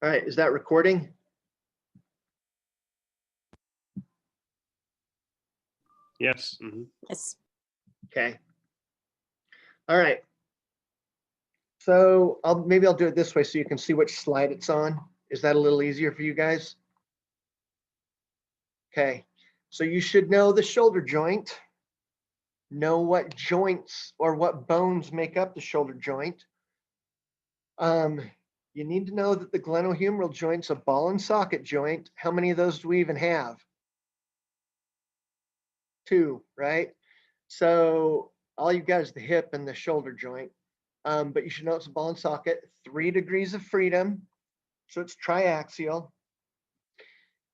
All right, is that recording? Yes. Yes. Okay. All right. So maybe I'll do it this way so you can see which slide it's on. Is that a little easier for you guys? Okay. So you should know the shoulder joint, know what joints or what bones make up the shoulder joint. You need to know that the glenohumeral joint's a ball and socket joint. How many of those do we even have? 2, right? So all you've got is the hip and the shoulder joint. But you should know it's a ball and socket, 3 degrees of freedom. So it's triaxial.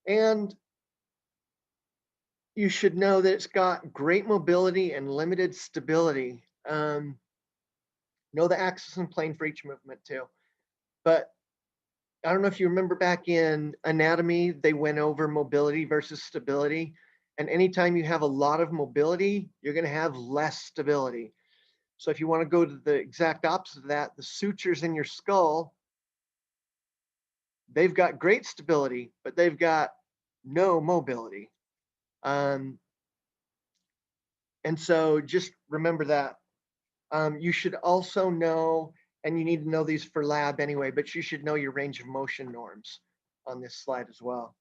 And you should know that it's got great mobility and limited stability. Know the axis and plane for each movement too. But I don't know if you remember back in anatomy, they went over mobility versus stability. And anytime you have a lot of mobility, you're going to have less stability. So if you want to go to the exact opposite of that, the sutures in your skull, they've got great stability, but they've got no mobility. And so just remember that. You should also know, and you need to know these for lab anyway, but you should know your range of motion norms on this slide as well.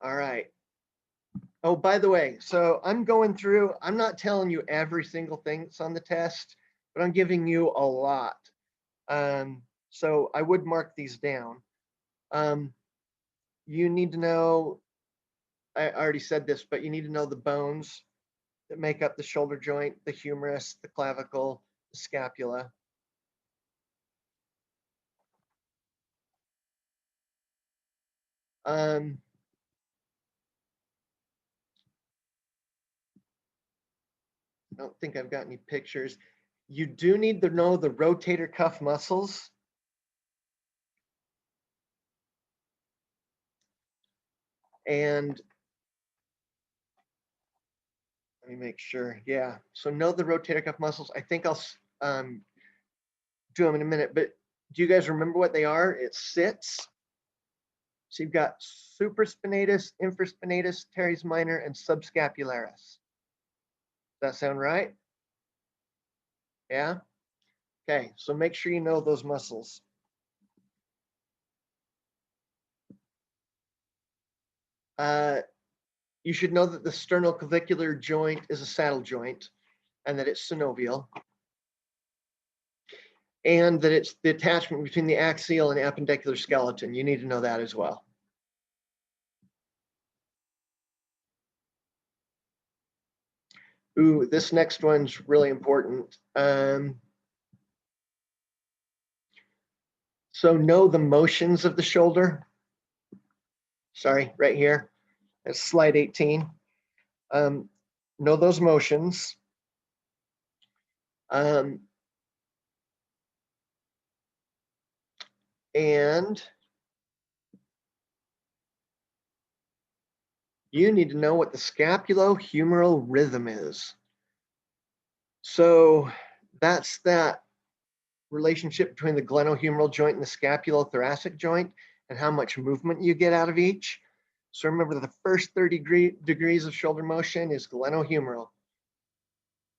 All right. Oh, by the way, so I'm going through, I'm not telling you every single thing that's on the test, but I'm giving you a lot. So I would mark these down. You need to know, I already said this, but you need to know the bones that make up the shoulder joint, the humerus, the clavicle, the scapula. I don't think I've got any pictures. You do need to know the rotator cuff muscles. And let me make sure. Yeah. So know the rotator cuff muscles. I think I'll do them in a minute, but do you guys remember what they are? It sits. So you've got supraspinatus, infraspinatus, teres minor, and subscapularis. Does that sound right? Yeah? Okay, so make sure you know those muscles. You should know that the sternoclavicular joint is a saddle joint and that it's synovial. And that it's the attachment between the axial and appendicular skeleton. You need to know that as well. Ooh, this next one's really important. So know the motions of the shoulder. Sorry, right here. That's slide 18. Know those motions. And you need to know what the scapulohumeral rhythm is. So that's that relationship between the glenohumeral joint and the scapulothoracic joint and how much movement you get out of each. So remember, the first 30 degrees of shoulder motion is glenohumeral,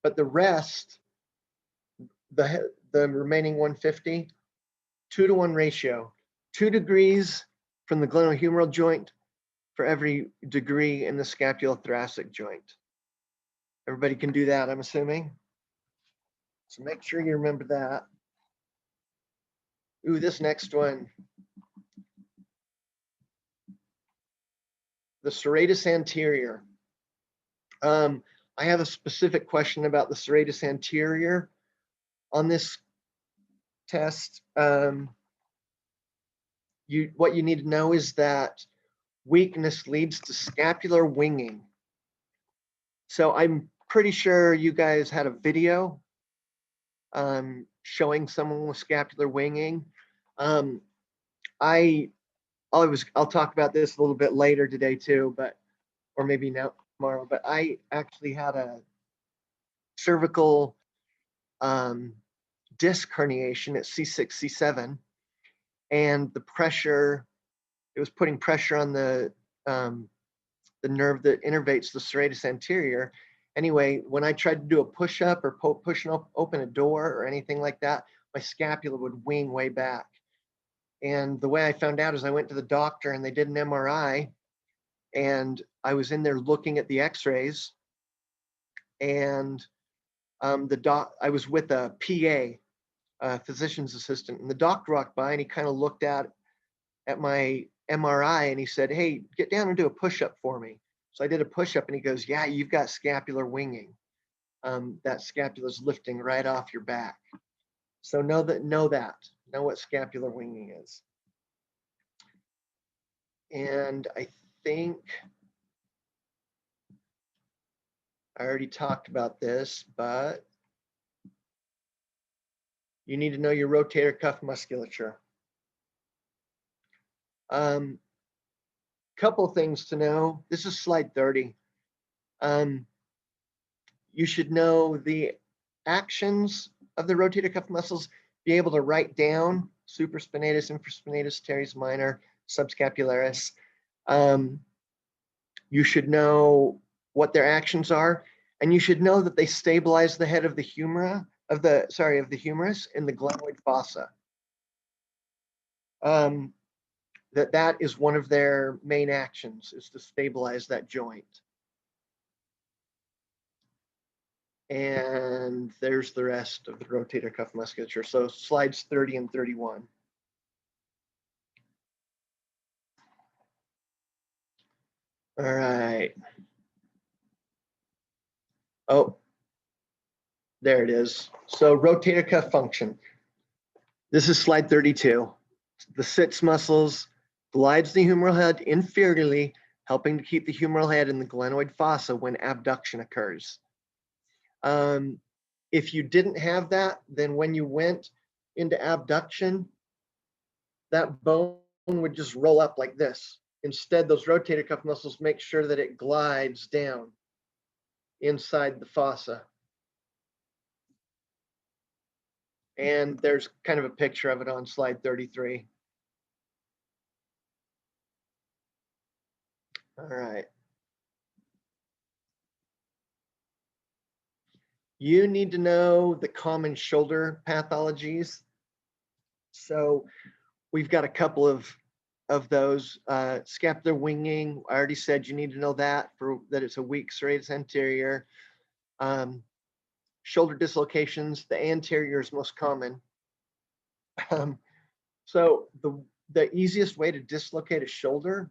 but the rest, the remaining 150, 2-to-1 ratio, 2 degrees from the glenohumeral joint for every degree in the scapulothoracic joint. Everybody can do that, I'm assuming. So make sure you remember that. Ooh, this next one. The serratus anterior. I have a specific question about the serratus anterior on this test. What you need to know is that weakness leads to scapular winging. So I'm pretty sure you guys had a video showing someone with scapular winging. I'll talk about this a little bit later today too, or maybe now tomorrow. But I actually had a cervical disc herniation at C6, C7 and the pressure, it was putting pressure on the nerve that innervates the serratus anterior. Anyway, when I tried to do a push-up or open a door or anything like that, my scapula would wing way back. And the way I found out is I went to the doctor and they did an MRI, and I was in there looking at the x-rays, and I was with a PA, physician's assistant, and the doctor walked by and he kind of looked at my MRI and he said, "Hey, get down and do a push-up for me." So I did a push-up and he goes, "Yeah, you've got scapular winging. That scapula is lifting right off your back." So know what scapular winging is. And I think I already talked about this, but you need to know your rotator cuff musculature. Couple things to know. This is slide 30. You should know the actions of the rotator cuff muscles, be able to write down supraspinatus, infraspinatus, teres minor, subscapularis. You should know what their actions are, and you should know that they stabilize the head of the humerus in the glenoid fossa. That is one of their main actions, is to stabilize that joint. And there's the rest of the rotator cuff musculature. So slides 30 and 31. All right. Oh, there it is. So rotator cuff function. This is slide 32. The sits muscles glides the humeral head inferiorly, helping to keep the humeral head in the glenoid fossa when abduction occurs. If you didn't have that, then when you went into abduction, that bone would just roll up like this. Instead, those rotator cuff muscles make sure that it glides down inside the fossa. And there's kind of a picture of it on slide 33. All right. You need to know the common shoulder pathologies. So we've got a couple of those. Scapular winging, I already said you need to know that it's a weak serratus anterior. Shoulder dislocations, the anterior is most common. So the easiest way to dislocate a shoulder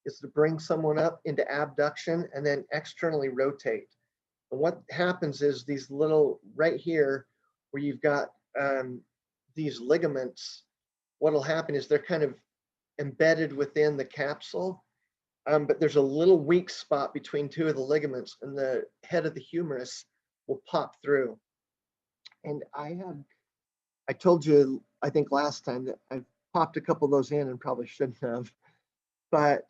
is to bring someone up into abduction and then externally rotate. And what happens is these little, right here, where you've got these ligaments, what'll happen is they're kind of embedded within the capsule, but there's a little weak spot between two of the ligaments, and the head of the humerus will pop through. And I told you, I think last time, that I popped a couple of those in and probably shouldn't have, but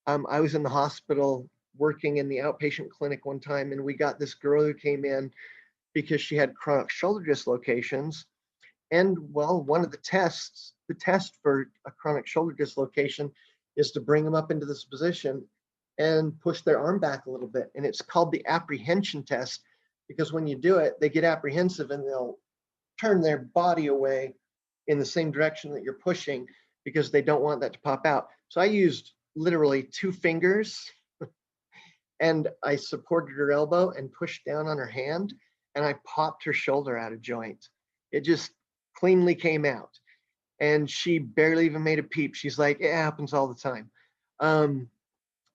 I was in the hospital working in the outpatient clinic one time, and we got this girl who came in because she had chronic shoulder dislocations. And well, one of the test for a chronic shoulder dislocation is to bring them up into this position and push their arm back a little bit. And it's called the apprehension test, because when you do it, they get apprehensive and they'll turn their body away in the same direction that you're pushing because they don't want that to pop out. So I used literally 2 fingers and I supported her elbow and pushed down on her hand, and I popped her shoulder out of joint. It just cleanly came out, and she barely even made a peep. She's like, "It happens all the time."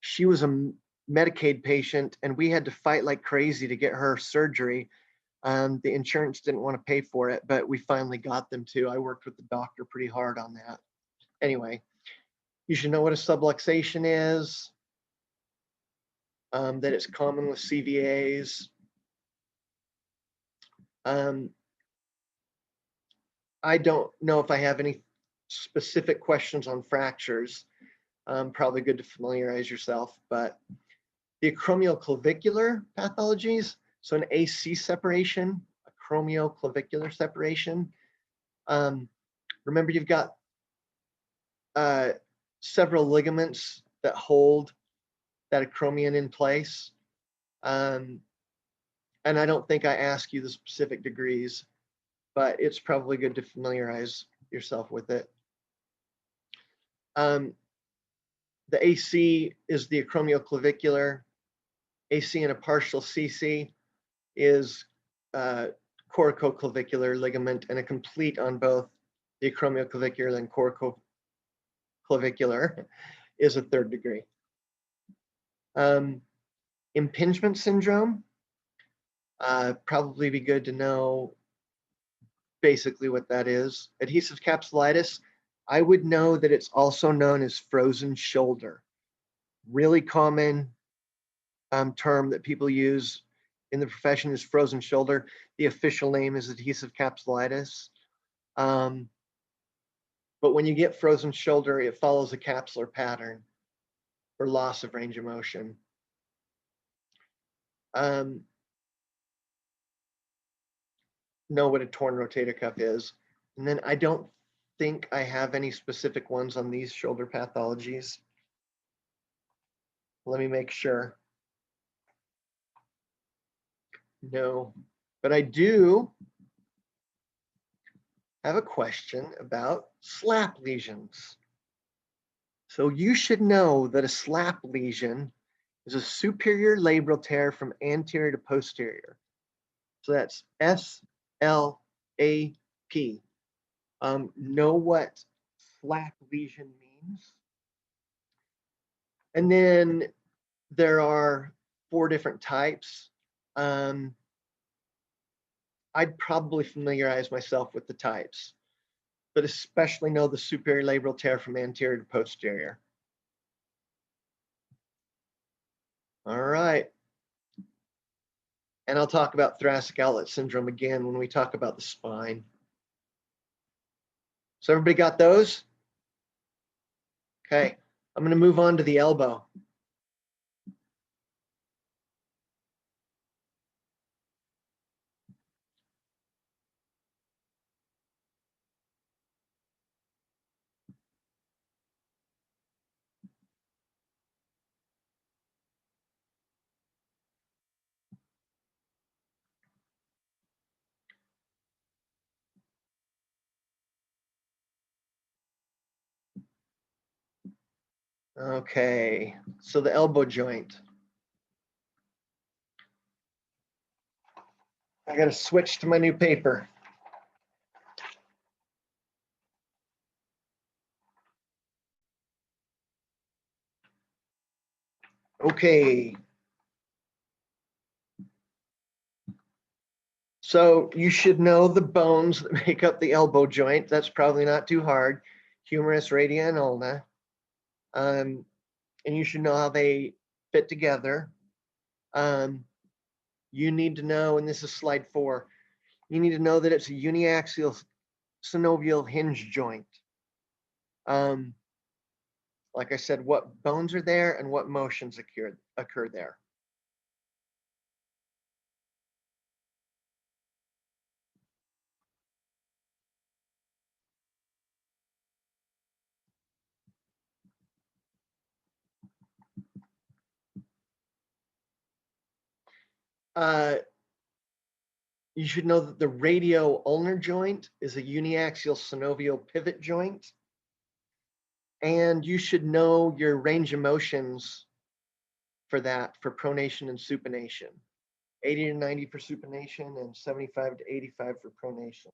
She was a Medicaid patient, and we had to fight like crazy to get her surgery. The insurance didn't want to pay for it, but we finally got them to. I worked with the doctor pretty hard on that. Anyway, you should know what a subluxation is, that it's common with CVAs. I don't know if I have any specific questions on fractures. Probably good to familiarize yourself, but the acromioclavicular pathologies, so an AC separation, acromioclavicular separation. Remember, you've got several ligaments that hold that acromion in place. And I don't think I ask you the specific degrees, but it's probably good to familiarize yourself with it. The AC is the acromioclavicular. AC and a partial CC is corticoclavicular ligament, and a complete on both the acromioclavicular and corticoclavicular is a third degree. Impingement syndrome, probably be good to know basically what that is. Adhesive capsulitis, I would know that it's also known as frozen shoulder. Really common term that people use in the profession is frozen shoulder. The official name is adhesive capsulitis. But when you get frozen shoulder, it follows a capsular pattern for loss of range of motion. Know what a torn rotator cuff is. And then I don't think I have any specific ones on these shoulder pathologies. Let me make sure. No, but I do have a question about SLAP lesions. So you should know that a SLAP lesion is a superior labral tear from anterior to posterior. So that's SLAP. Know what SLAP lesion means. And then there are 4 different types. I'd probably familiarize myself with the types, but especially know the superior labral tear from anterior to posterior. All right. And I'll talk about thoracic outlet syndrome again when we talk about the spine. So everybody got those? Okay, I'm going to move on to the elbow. Okay, so the elbow joint. I got to switch to my new paper. Okay. So you should know the bones that make up the elbow joint. That's probably not too hard. Humerus, radia, and ulna. And you should know how they fit together. You need to know, and this is slide 4, you need to know that it's a uniaxial synovial hinge joint. Like I said, what bones are there and what motions occur there. You should know that the radio-ulnar joint is a uniaxial synovial pivot joint. And you should know your range of motions for that, for pronation and supination. 80 to 90 for supination and 75 to 85 for pronation.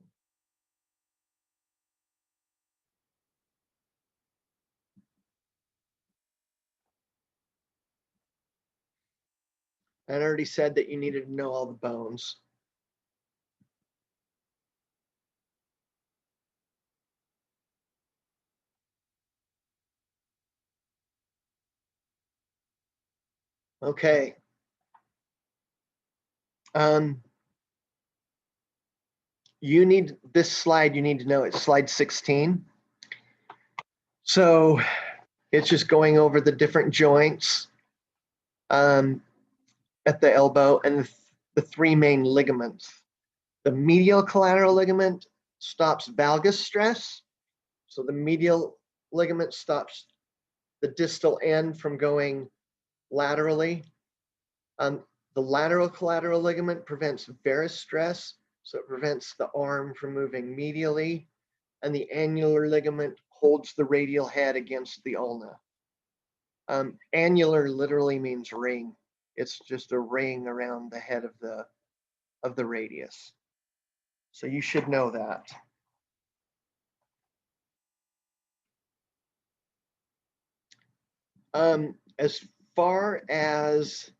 I already said that you needed to know all the bones. Okay. You need this slide, you need to know it's slide 16. So it's just going over the different joints at the elbow and the 3 main ligaments. The medial collateral ligament stops valgus stress. So the medial ligament stops the distal end from going laterally. The lateral collateral ligament prevents varus stress, so it prevents the arm from moving medially, and the annular ligament holds the radial head against the ulna. Annular literally means ring. It's just a ring around the head of the radius. So you should know that. As far as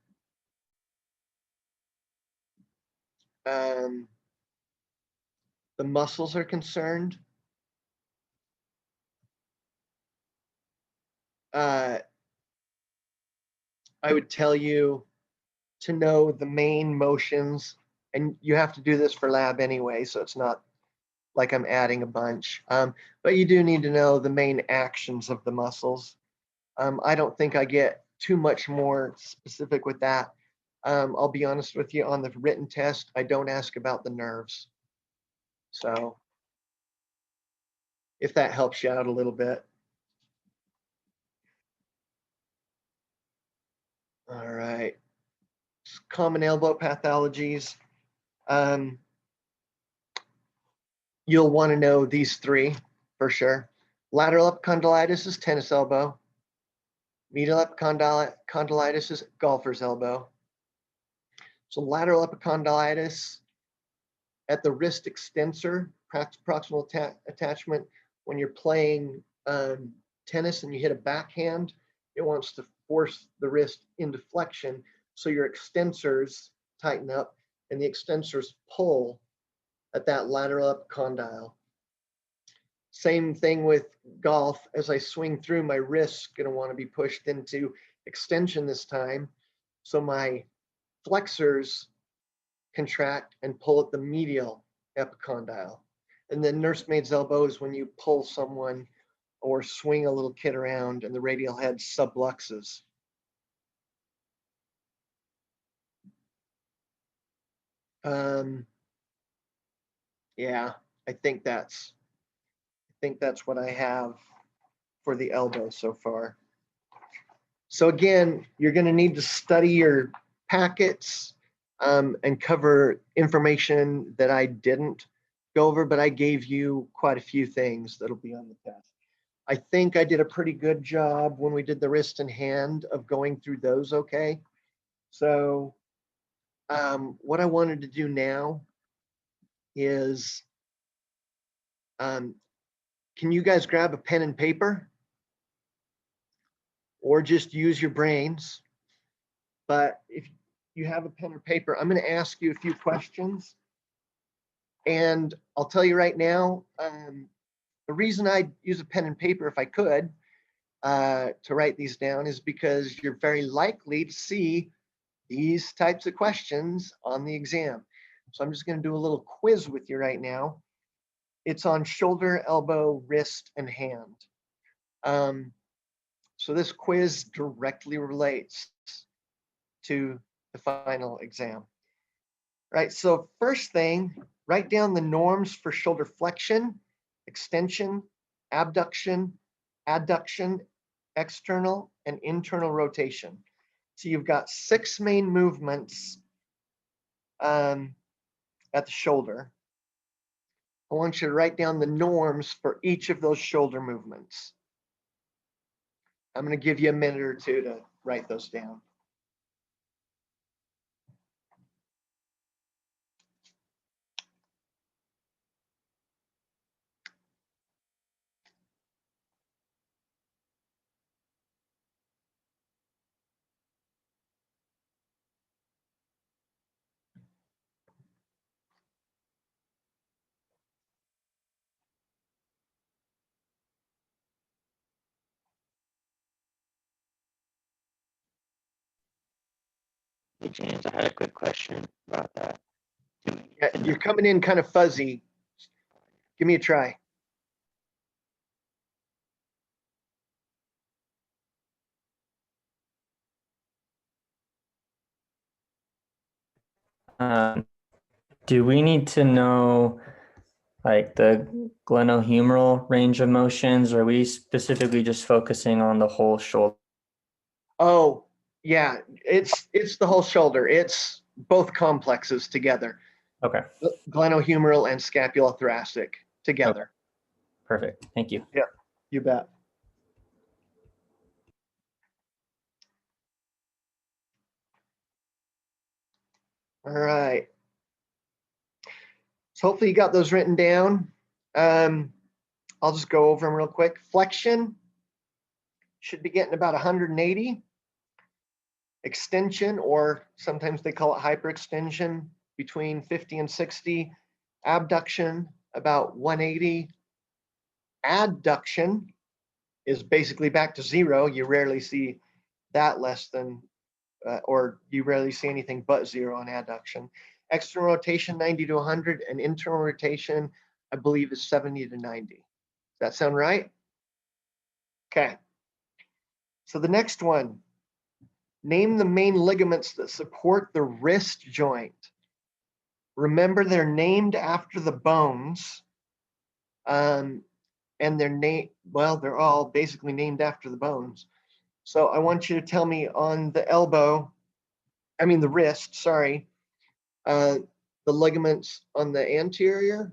the muscles are concerned, I would tell you to know the main motions, and you have to do this for lab anyway, so it's not like I'm adding a bunch, but you do need to know the main actions of the muscles. I don't think I get too much more specific with that. I'll be honest with you, on the written test, I don't ask about the nerves. So if that helps you out a little bit. All right. Common elbow pathologies. You'll want to know these three for sure. Lateral epicondylitis is tennis elbow. Medial epicondylitis is golfer's elbow. So lateral epicondylitis at the wrist extensor, proximal attachment, when you're playing tennis and you hit a backhand, it wants to force the wrist into flexion, so your extensors tighten up and the extensors pull at that lateral epicondyle. Same thing with golf. As I swing through, my wrist's going to want to be pushed into extension this time, so my flexors contract and pull at the medial epicondyle. And then nursemaid's elbow is when you pull someone or swing a little kid around and the radial head subluxes. Yeah, I think that's what I have for the elbow so far. So again, you're going to need to study your packets and cover information that I didn't go over, but I gave you quite a few things that'll be on the test. I think I did a pretty good job when we did the wrist and hand of going through those okay. So what I wanted to do now is, can you guys grab a pen and paper? Or just use your brains. But if you have a pen or paper, I'm going to ask you a few questions. And I'll tell you right now, the reason I'd use a pen and paper if I could to write these down is because you're very likely to see these types of questions on the exam. So I'm just going to do a little quiz with you right now. It's on shoulder, elbow, wrist, and hand. So this quiz directly relates to the final exam. Right, so first thing, write down the norms for shoulder flexion, extension, abduction, adduction, external, and internal rotation. So you've got 6 main movements at the shoulder. I want you to write down the norms for each of those shoulder movements. I'm going to give you a minute or two to write those down. Hey, James, I had a quick question about that. Yeah, you're coming in kind of fuzzy. Give me a try. Do we need to know like the glenohumeral range of motions, or are we specifically just focusing on the whole shoulder? Oh, yeah, it's the whole shoulder. It's both complexes together. Okay, Glenohumeral and scapulothoracic together. perfect. Thank you. Yeah, you bet. All right. So hopefully you got those written down. I'll just go over them real quick. Flexion should be getting about 180. Extension, or sometimes they call it hyperextension, between 50 and 60. Abduction, about 180. Adduction is basically back to 0. You rarely see that less than, or you rarely see anything but 0 on adduction. External rotation, 90 to 100, and internal rotation, I believe, is 70 to 90. Does that sound right? Okay. So the next one, name the main ligaments that support the wrist joint. Remember, they're named after the bones, and they're all basically named after the bones. So I want you to tell me on the the wrist, sorry, the ligaments on the anterior,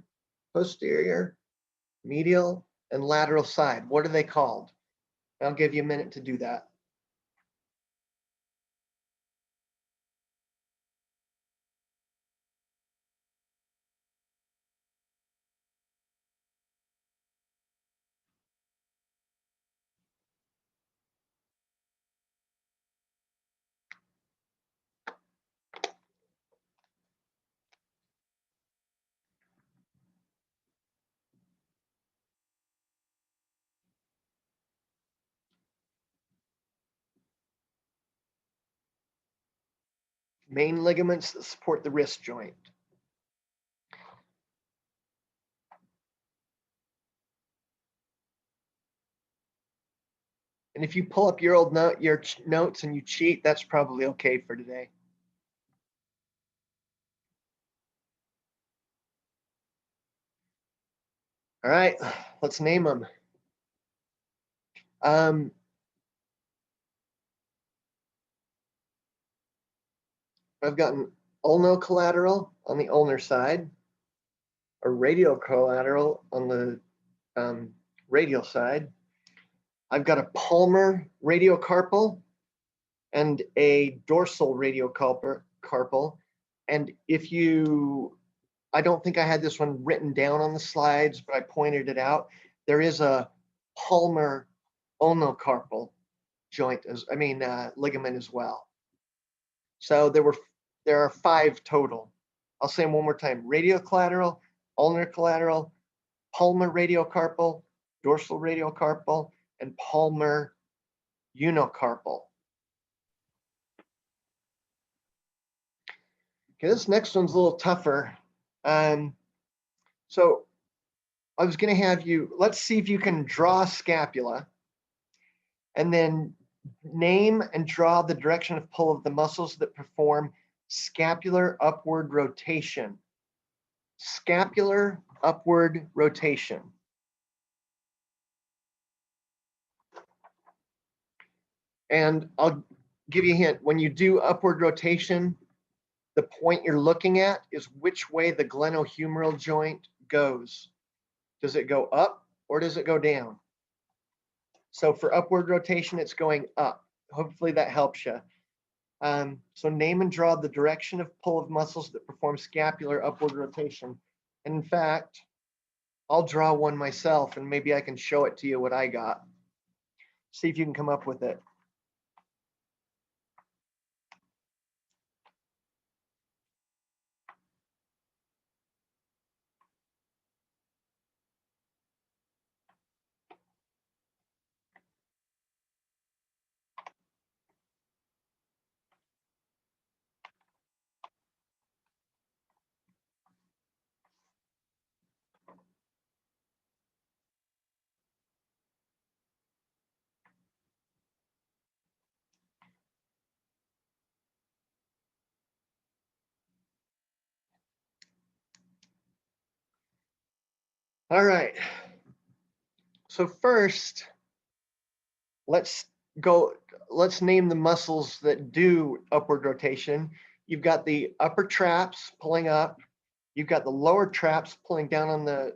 posterior, medial, and lateral side. What are they called? I'll give you a minute to do that. Main ligaments that support the wrist joint. And if you pull up your notes and you cheat, that's probably okay for today. All right, let's name them. I've got an ulnocollateral on the ulnar side, a radiocollateral on the radial side. I've got a palmar radiocarpal and a dorsal radiocarpal. And I don't think I had this one written down on the slides, but I pointed it out. There is a palmar ulnocarpal ligament as well. So there are 5 total. I'll say them one more time: radiocollateral, ulnar collateral, palmar radiocarpal, dorsal radiocarpal, and palmar unicarpal. Okay, this next one's a little tougher. So I was going to have let's see if you can draw scapula and then name and draw the direction of pull of the muscles that perform scapular upward rotation. Scapular upward rotation. And I'll give you a hint. When you do upward rotation, the point you're looking at is which way the glenohumeral joint goes. Does it go up or does it go down? So for upward rotation, it's going up. Hopefully that helps you. So name and draw the direction of pull of muscles that perform scapular upward rotation. And in fact, I'll draw one myself and maybe I can show it to you what I got. See if you can come up with it. All right. So first, let's name the muscles that do upward rotation. You've got the upper traps pulling up. You've got the lower traps pulling down on the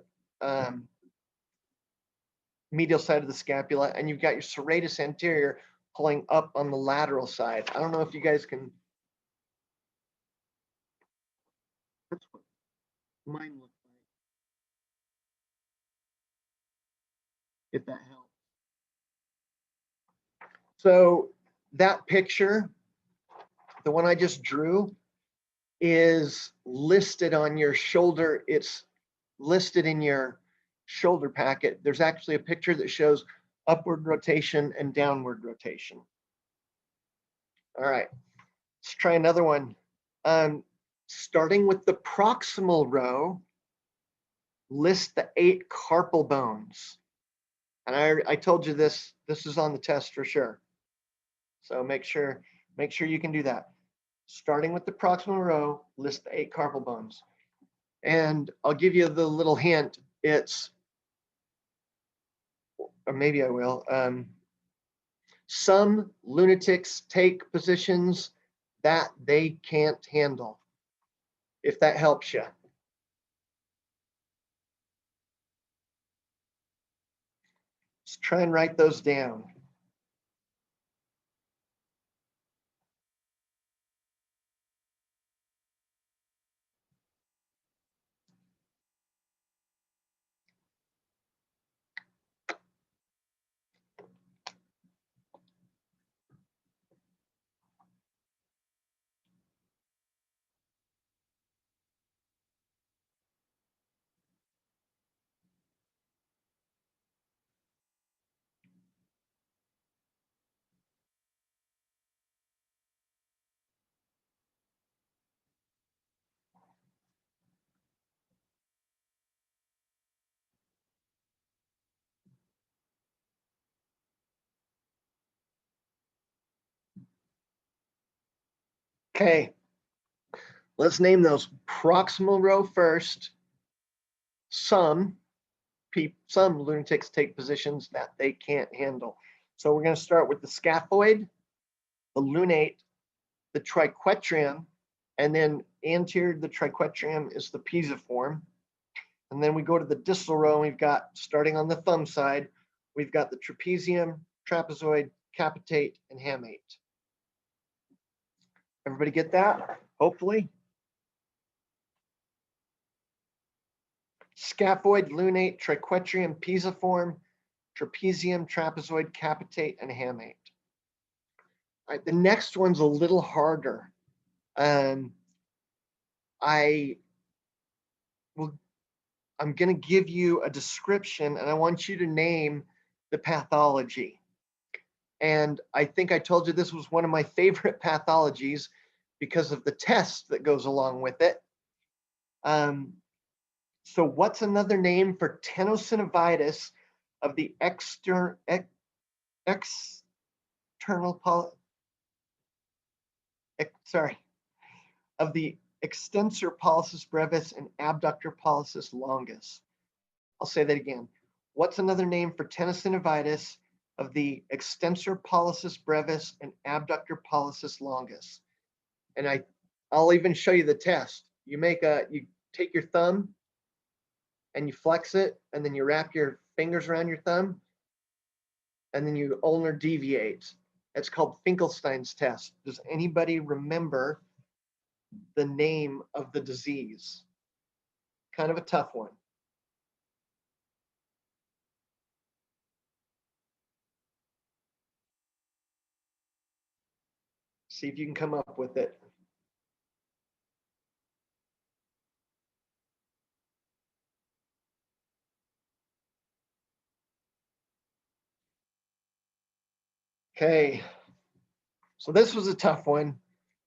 medial side of the scapula, and you've got your serratus anterior pulling up on the lateral side. I don't know if you guys can. That's what mine looks like. If that helps. So that picture, the one I just drew, is listed on your shoulder. It's listed in your shoulder packet. There's actually a picture that shows upward rotation and downward rotation. All right, let's try another one. Starting with the proximal row, list the 8 carpal bones. And I told you this is on the test for sure. So make sure you can do that. Starting with the proximal row, list the 8 carpal bones. And I'll give you the little hint. It's, or maybe I will. Some lunatics take positions that they can't handle, if that helps you. Let's try and write those down. Okay, let's name those. Proximal row first. Some lunatics take positions that they can't handle. So we're going to start with the scaphoid, the lunate, the triquetrium, and then anterior to the triquetrium is the pisiform. And then we go to the distal row, and we've got, starting on the thumb side, we've got the trapezium, trapezoid, capitate, and hamate. Everybody get that? Hopefully. Scaphoid, lunate, triquetrium, pisiform, trapezium, trapezoid, capitate, and hamate. All right, the next one's a little harder. I'm going to give you a description, and I want you to name the pathology. And I think I told you this was one of my favorite pathologies because of the test that goes along with it. So what's another name for tenosynovitis of the external of the extensor pollicis brevis and abductor pollicis longus? I'll say that again. What's another name for tenosynovitis of the extensor pollicis brevis and abductor pollicis longus? And I'll even show you the test. You take your thumb and you flex it, and then you wrap your fingers around your thumb, and then you ulnar deviate. It's called Finkelstein's test. Does anybody remember the name of the disease? Kind of a tough one. See if you can come up with it. Okay, so this was a tough one.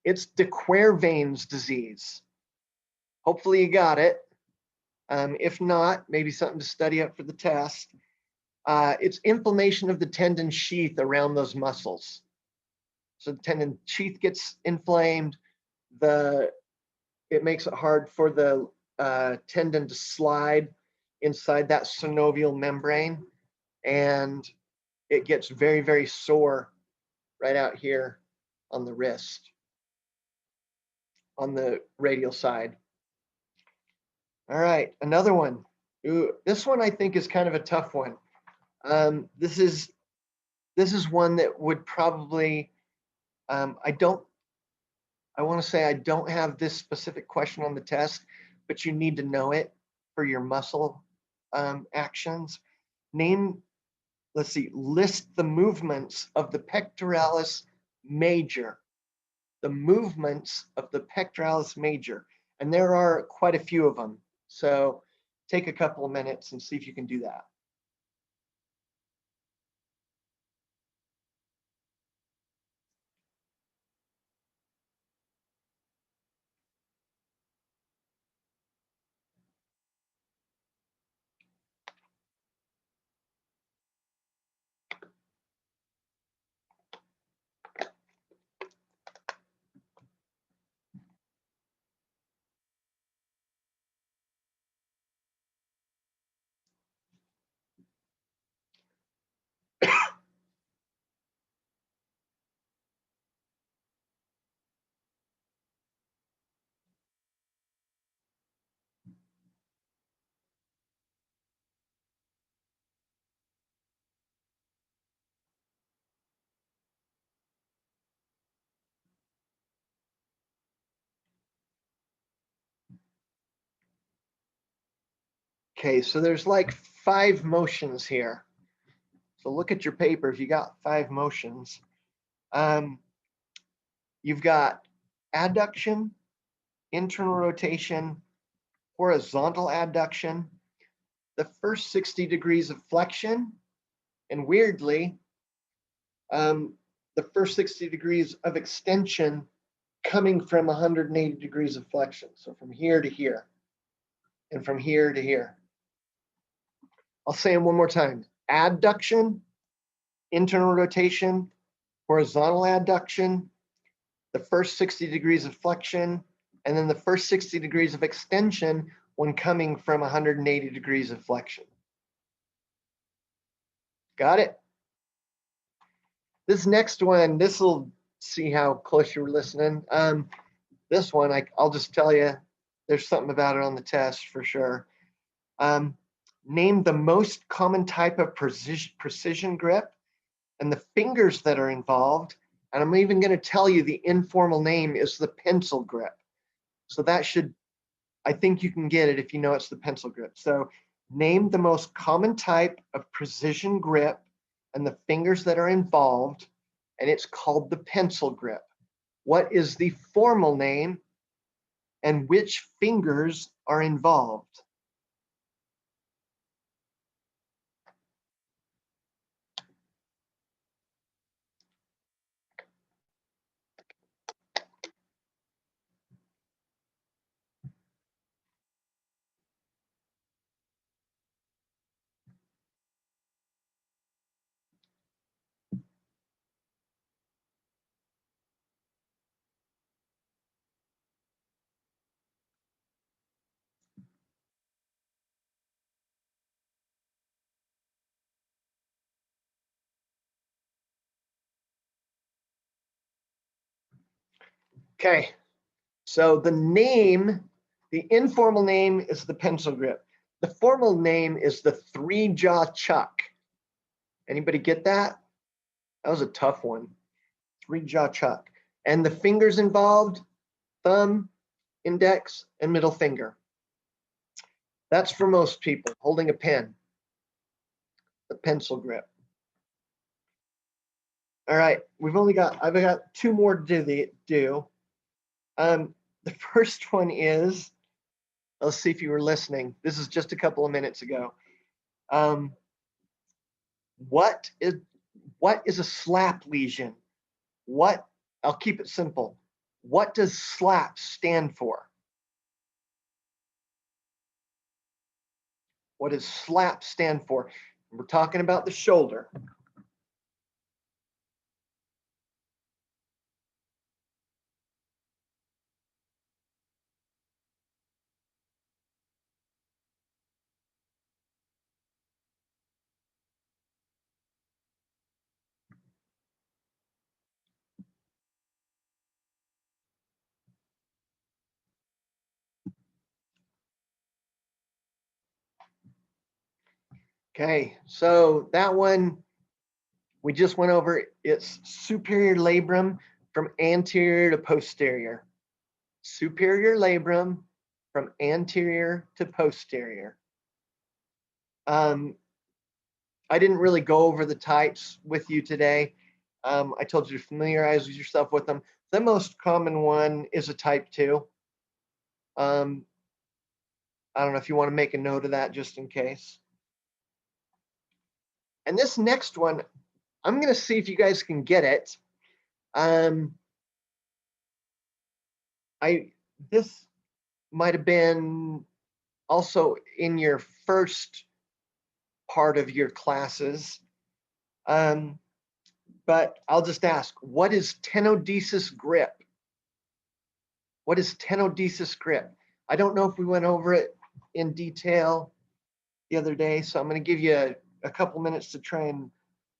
It's de Quervain's disease. Hopefully you got it. If not, maybe something to study up for the test. It's inflammation of the tendon sheath around those muscles. So the tendon sheath gets inflamed. It makes it hard for the tendon to slide. inside that synovial membrane, and it gets very, very sore right out here on the wrist, on the radial side. All right, another one. Ooh, this one I think is kind of a tough one. This is one that would probably, I want to say I don't have this specific question on the test, but you need to know it for your muscle actions. List the movements of the pectoralis major. The movements of the pectoralis major. And there are quite a few of them. So take a couple of minutes and see if you can do that. Okay, so there's like 5 motions here. So look at your paper if you got 5 motions. You've got adduction, internal rotation, horizontal adduction, the first 60 degrees of flexion, and weirdly, the first 60 degrees of extension coming from 180 degrees of flexion. So from here to here, and from here to here. I'll say them one more time. Adduction, internal rotation, horizontal adduction, the first 60 degrees of flexion, and then the first 60 degrees of extension when coming from 180 degrees of flexion. Got it? This next one, this will see how close you were listening. This one, I'll just tell you, there's something about it on the test for sure. Name the most common type of precision grip and the fingers that are involved. And I'm even going to tell you the informal name is the pencil grip. So that should, I think you can get it if you know it's the pencil grip. So name the most common type of precision grip and the fingers that are involved, and it's called the pencil grip. What is the formal name and which fingers are involved? Okay, so the name, the informal name is the pencil grip. The formal name is the 3-jaw chuck. Anybody get that? That was a tough one. 3-jaw chuck. And the fingers involved, thumb, index, and middle finger. That's for most people holding a pen, the pencil grip. All right, I've got 2 more to do. The first one is, let's see if you were listening. This is just a couple of minutes ago. What is a slap lesion? I'll keep it simple. What does SLAP stand for? What does SLAP stand for? We're talking about the shoulder. Okay, so that one we just went over. It's superior labrum from anterior to posterior. Superior labrum from anterior to posterior. I didn't really go over the types with you today. I told you to familiarize yourself with them. The most common one is a type 2. I don't know if you want to make a note of that just in case. And this next one, I'm going to see if you guys can get it. This might have been also in your first part of your classes. But I'll just ask, what is tenodesis grip? What is tenodesis grip? I don't know if we went over it in detail the other day, so I'm going to give you a couple minutes to try and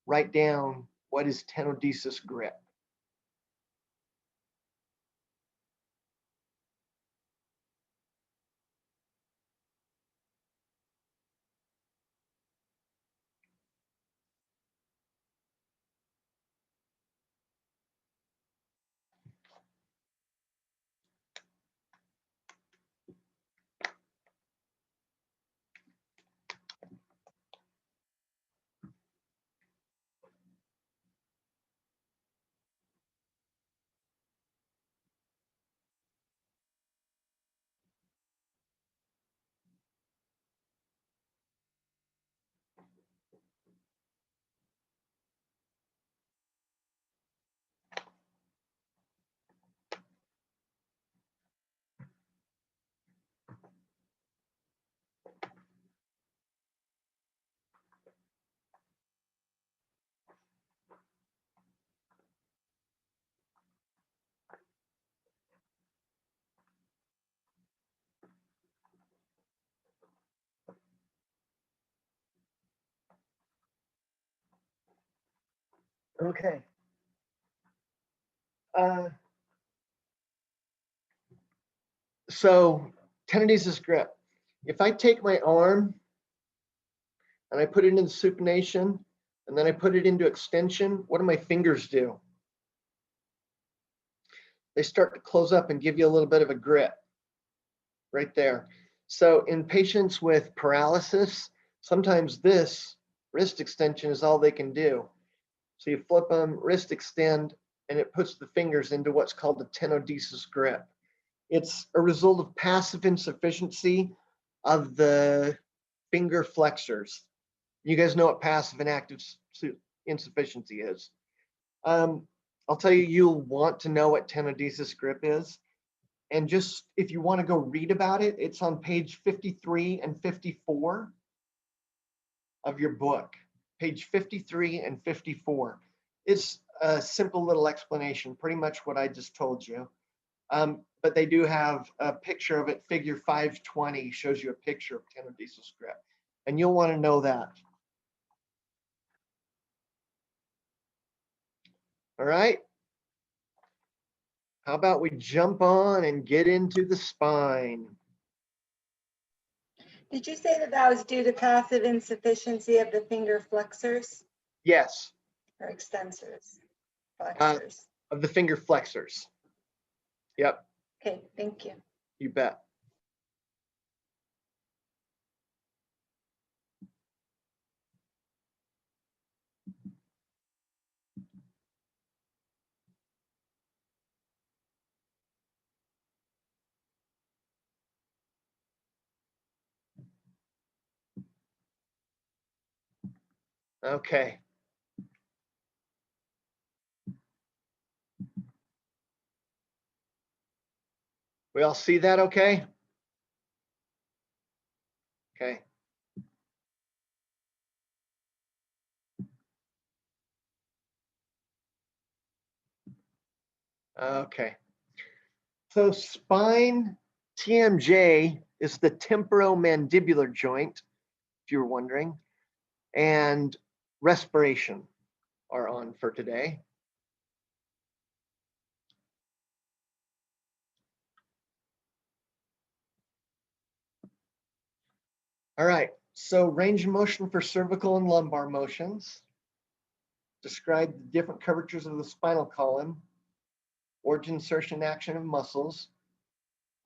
write down what is tenodesis grip. Okay. So tenodesis grip. If I take my arm and I put it into supination and then I put it into extension, what do my fingers do? They start to close up and give you a little bit of a grip right there. So in patients with paralysis, sometimes this wrist extension is all they can do. So you flip them, wrist extend, and it puts the fingers into what's called a tenodesis grip. It's a result of passive insufficiency of the finger flexors. You guys know what passive and active insufficiency is. I'll tell you, you'll want to know what tenodesis grip is. And just if you want to go read about it, it's on page 53 and 54 of your book. Page 53 and 54. It's a simple little explanation, pretty much what I just told you. But they do have a picture of it. Figure 520 shows you a picture of tenodesis grip. And you'll want to know that. All right. How about we jump on and get into the spine? Did you say that was due to passive insufficiency of the finger flexors Yes, or extensors? Flexors. of the finger flexors. Yep, Okay, thank you. you bet. Okay. We all see that okay? Okay. Okay. So spine TMJ is the temporomandibular joint, if you were wondering, and respiration are on for today. All right, So range of motion for cervical and lumbar motions. Describe the different curvatures of the spinal column. Origin, insertion, action of muscles.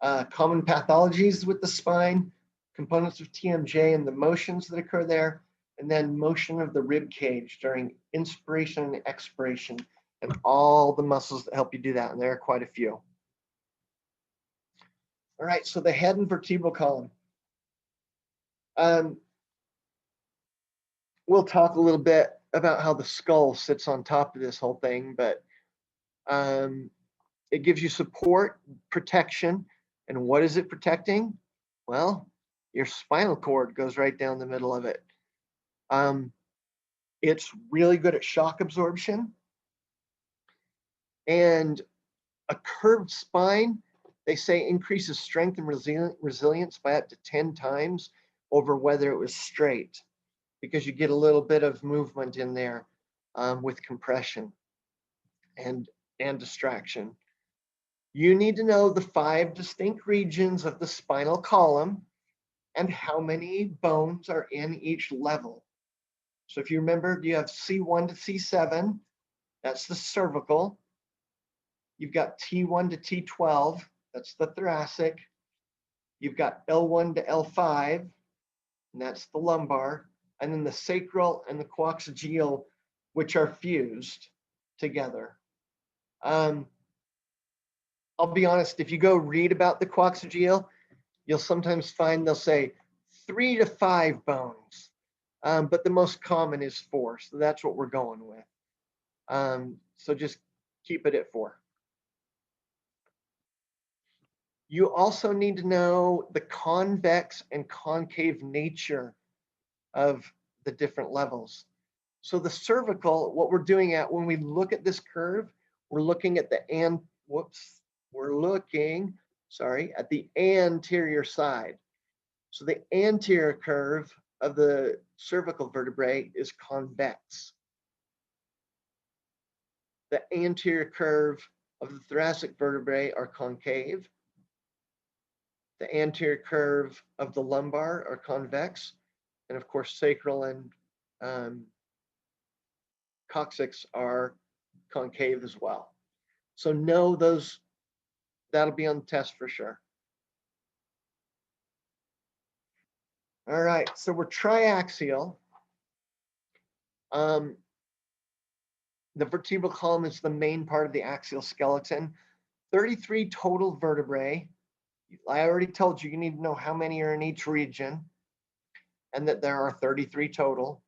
Common pathologies with the spine, components of TMJ and the motions that occur there, and then motion of the rib cage during inspiration and expiration, and all the muscles that help you do that, and there are quite a few. All right, so the head and vertebral column. We'll talk a little bit about how the skull sits on top of this whole thing, but it gives you support, protection, and what is it protecting? Well, your spinal cord goes right down the middle of it. It's really good at shock absorption. And a curved spine, they say, increases strength and resilience by up to 10 times over whether it was straight, because you get a little bit of movement in there with compression and distraction. You need to know the 5 distinct regions of the spinal column and how many bones are in each level. So if you remember, you have C1 to C7, that's the cervical. You've got T1 to T12, that's the thoracic. You've got L1 to L5, and that's the lumbar. And then the sacral and the coccygeal, which are fused together. I'll be honest, if you go read about the coccygeal, you'll sometimes find they'll say 3 to 5 bones, but the most common is 4, so that's what we're going with. So just keep it at 4. You also need to know the convex and concave nature of the different levels. So the cervical, what we're doing at when we look at this curve, we're looking at the at the anterior side. So the anterior curve of the cervical vertebrae is convex. The anterior curve of the thoracic vertebrae are concave. The anterior curve of the lumbar are convex. And of course, sacral and coccyx are concave as well. So know those, that'll be on the test for sure. All right, so we're triaxial. The vertebral column is the main part of the axial skeleton. 33 total vertebrae. I already told you, you need to know how many are in each region, and that there are 33 total.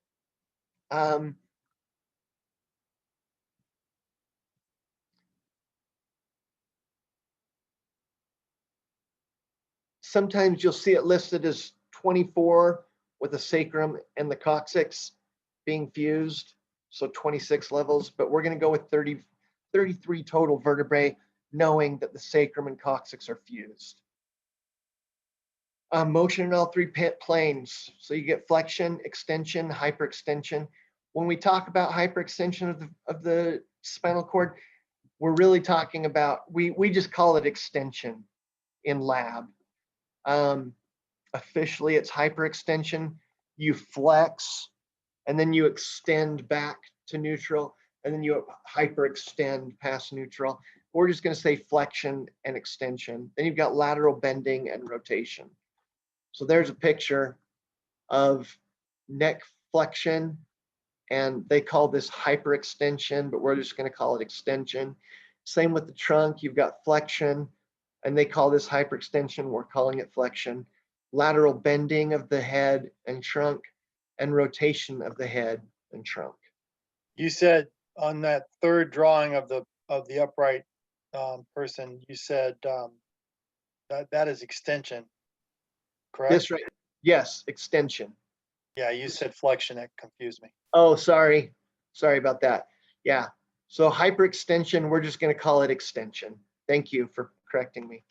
Sometimes you'll see it listed as 24 with the sacrum and the coccyx being fused, so 26 levels, but we're going to go with 33 total vertebrae, knowing that the sacrum and coccyx are fused. Motion in all 3 planes. So you get flexion, extension, hyperextension. When we talk about hyperextension of the spinal cord, we're really talking about, we just call it extension in lab. Officially, it's hyperextension. You flex, and then you extend back to neutral, and then you hyperextend past neutral. We're just going to say flexion and extension. Then you've got lateral bending and rotation. So there's a picture of neck flexion, and they call this hyperextension, but we're just going to call it extension. Same with the trunk. You've got flexion, and they call this hyperextension. We're calling it flexion. Lateral bending of the head and trunk, and rotation of the head and trunk. You said on that third drawing of the upright person, you said that is extension, correct? That's right. Yes, extension. Yeah, you said flexion. That confused me. Oh, sorry. Sorry about that. Yeah. So hyperextension, we're just going to call it extension. Thank you for correcting me.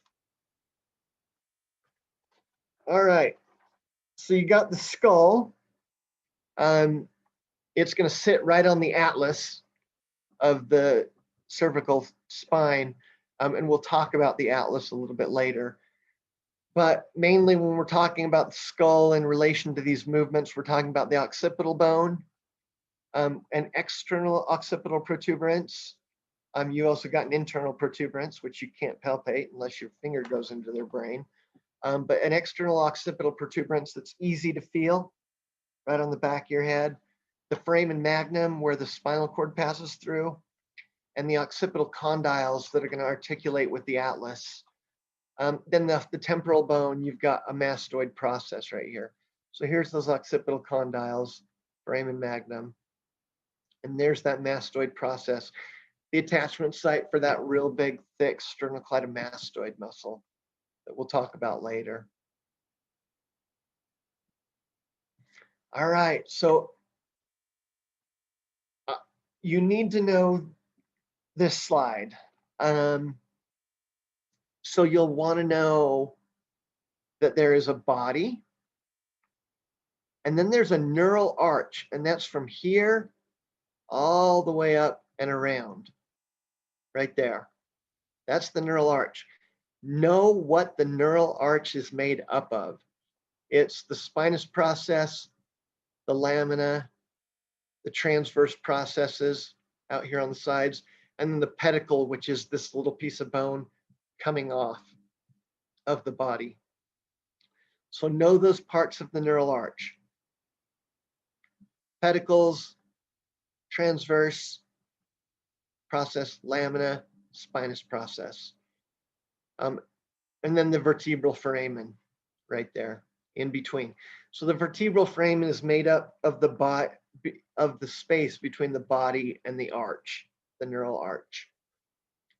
All right. So you got the skull. It's going to sit right on the atlas of the cervical spine, and we'll talk about the atlas a little bit later. But mainly when we're talking about the skull in relation to these movements, we're talking about the occipital bone, an external occipital protuberance. You also got an internal protuberance, which you can't palpate unless your finger goes into their brain. But an external occipital protuberance that's easy to feel right on the back of your head. The foramen magnum, where the spinal cord passes through, and the occipital condyles that are going to articulate with the atlas. Then the temporal bone, you've got a mastoid process right here. So here's those occipital condyles, foramen magnum, and there's that mastoid process, the attachment site for that real big, thick sternocleidomastoid muscle that we'll talk about later. All right, so you need to know this slide. So you'll want to know that there is a body, and then there's a neural arch, and that's from here all the way up and around, right there. That's the neural arch. Know what the neural arch is made up of. It's the spinous process, the lamina, the transverse processes out here on the sides, and then the pedicle, which is this little piece of bone coming off of the body. So know those parts of the neural arch. Pedicles, transverse process, lamina, spinous process. And then the vertebral foramen right there in between. So the vertebral foramen is made up of the space between the body and the arch, the neural arch.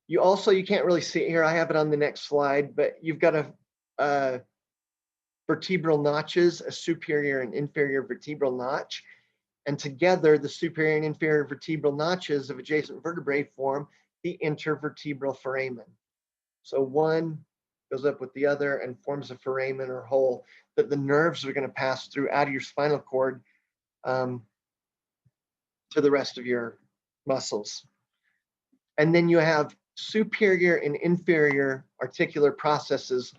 You can't really see it here. I have it on the next slide, but you've got a vertebral notches, a superior and inferior vertebral notch. And together, the superior and inferior vertebral notches of adjacent vertebrae form the intervertebral foramen. So one goes up with the other and forms a foramen or hole that the nerves are going to pass through out of your spinal cord to the rest of your muscles. And then you have superior and inferior articular processes.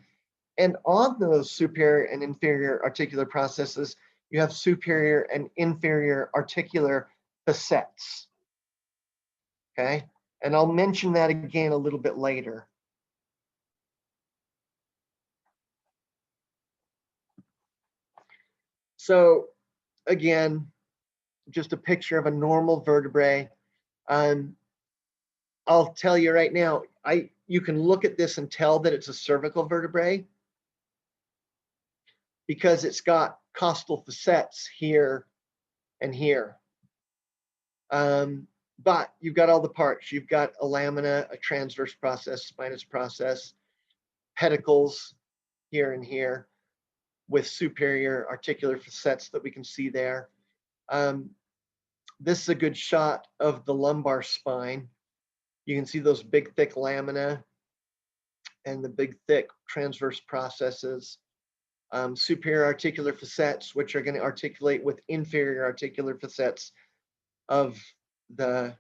And on those superior and inferior articular processes, you have superior and inferior articular facets. Okay, and I'll mention that again a little bit later. So again, just a picture of a normal vertebrae. I'll tell you right now, you can look at this and tell that it's a cervical vertebrae because it's got costal facets here and here. But you've got all the parts. You've got a lamina, a transverse process, spinous process, pedicles here and here with superior articular facets that we can see there. This is a good shot of the lumbar spine. You can see those big, thick lamina and the big, thick transverse processes. Superior articular facets, which are going to articulate with inferior articular facets of the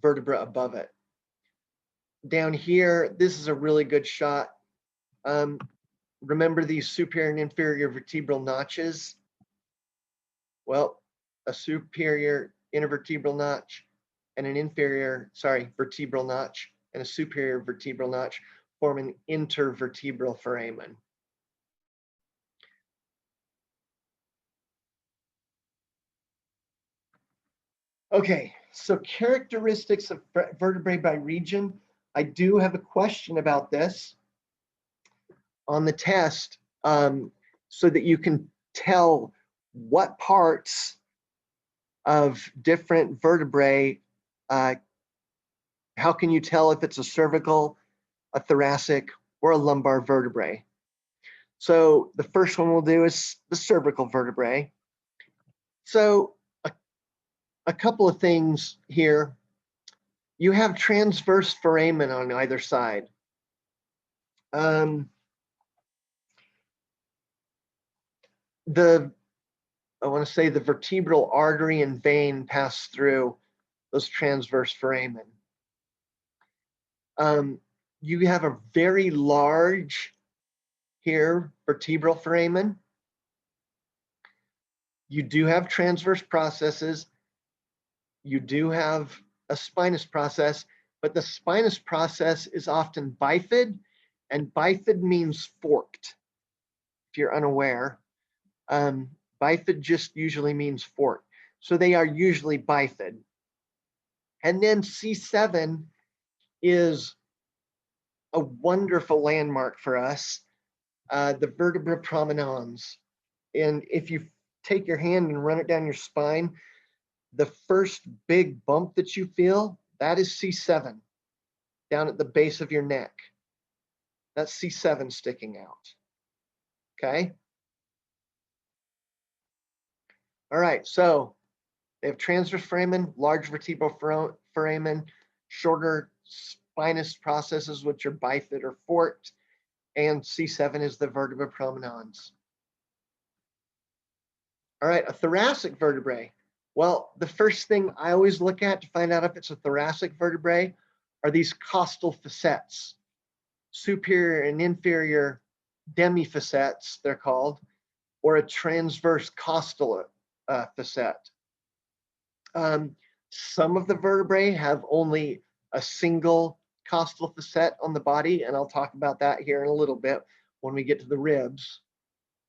vertebra above it. Down here, this is a really good shot. Remember these superior and inferior vertebral notches? Well, a superior intervertebral notch and an inferior, vertebral notch and a superior vertebral notch form an intervertebral foramen. Okay, so characteristics of vertebrae by region. I do have a question about this on the test so that you can tell what parts of different vertebrae, how can you tell if it's a cervical, a thoracic, or a lumbar vertebrae? So the first one we'll do is the cervical vertebrae. So a couple of things here. You have transverse foramen on either side. I want to say the vertebral artery and vein pass through those transverse foramen. you have a very large here vertebral foramen. You do have transverse processes. You do have a spinous process, but the spinous process is often bifid, and bifid means forked, if you're unaware. Bifid just usually means forked. So they are usually bifid. And then C7 is a wonderful landmark for us, the vertebra prominens. And if you take your hand and run it down your spine, the first big bump that you feel, that is C7 down at the base of your neck. That's C7 sticking out. Okay. All right. So they have transverse foramen, large vertebral foramen, shorter spinous processes, which are bifid or forked, and C7 is the vertebra prominens. All right, a thoracic vertebrae. Well, the first thing I always look at to find out if it's a thoracic vertebrae are these costal facets, superior and inferior demifacets, they're called, or a transverse costal facet. Some of the vertebrae have only a single costal facet on the body, and I'll talk about that here in a little bit when we get to the ribs.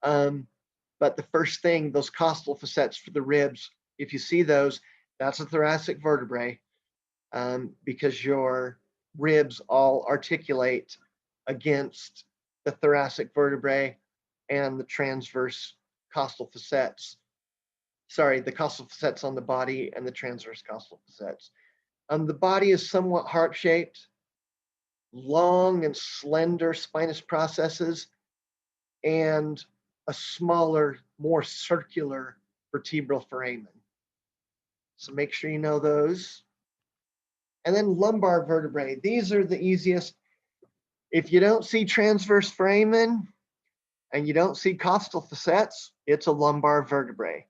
But the first thing, those costal facets for the ribs, if you see those, that's a thoracic vertebrae, because your ribs all articulate against the thoracic vertebrae and the transverse costal facets. Sorry, the costal facets on the body and the transverse costal facets. The body is somewhat heart-shaped, long and slender spinous processes, and a smaller, more circular vertebral foramen. So make sure you know those. And then lumbar vertebrae. These are the easiest. If you don't see transverse foramen and you don't see costal facets, it's a lumbar vertebrae.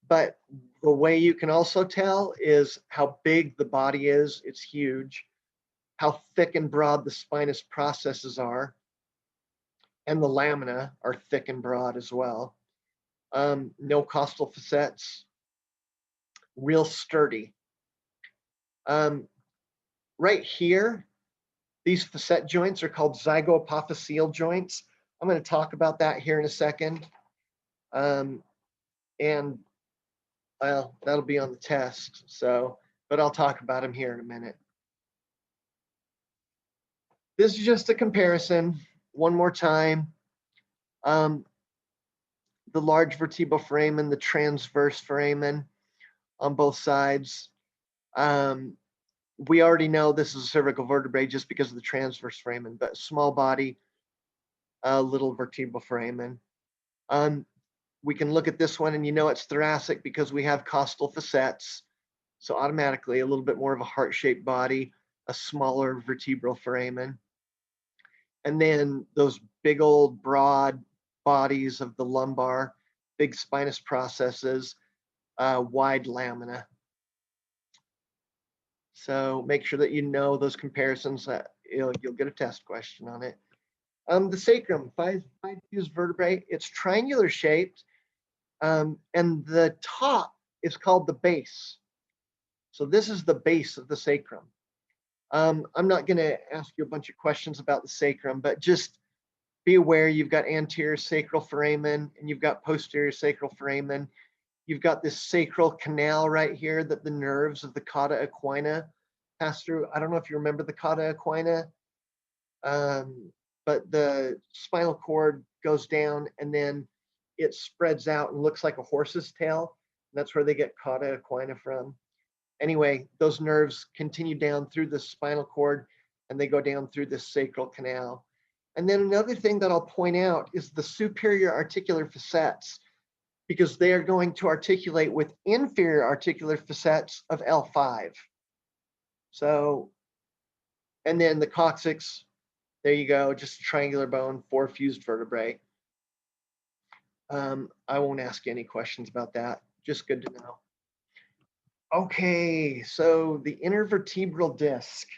But the way you can also tell is how big the body is. It's huge. How thick and broad the spinous processes are. And the lamina are thick and broad as well. No costal facets. Real sturdy. Right here, these facet joints are called zygoapophyseal joints. I'm going to talk about that here in a second. And well, that'll be on the test. So, but I'll talk about them here in a minute. This is just a comparison. One more time. The large vertebral foramen, the transverse foramen on both sides. We already know this is a cervical vertebrae just because of the transverse foramen, but small body, little vertebral foramen. We can look at this one and you know it's thoracic because we have costal facets. So automatically a little bit more of a heart-shaped body, a smaller vertebral foramen. And then those big old broad bodies of the lumbar, big spinous processes, wide lamina. So make sure that you know those comparisons. You'll get a test question on it. The sacrum, five fused vertebrae, it's triangular shaped, and the top is called the base. So this is the base of the sacrum. I'm not going to ask you a bunch of questions about the sacrum, but just be aware you've got anterior sacral foramen and you've got posterior sacral foramen. You've got this sacral canal right here that the nerves of the cauda equina pass through. I don't know if you remember the cauda equina, but the spinal cord goes down and then it spreads out and looks like a horse's tail. That's where they get cauda equina from. Anyway, those nerves continue down through the spinal cord and they go down through the sacral canal. And then another thing that I'll point out is the superior articular facets, because they are going to articulate with inferior articular facets of L5. So, and then the coccyx, there you go, just a triangular bone, 4 fused vertebrae. I won't ask you any questions about that, just good to know. Okay, so the intervertebral disc.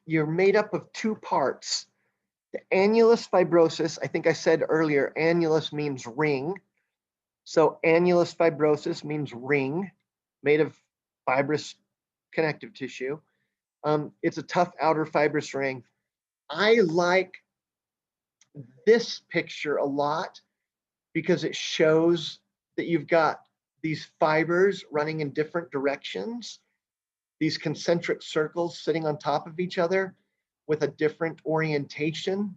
you're made up of two parts. The annulus fibrosus, I think I said earlier, annulus means ring. So annulus fibrosus means ring, made of fibrous connective tissue. It's a tough outer fibrous ring. I like this picture a lot because it shows that you've got these fibers running in different directions, these concentric circles sitting on top of each other with a different orientation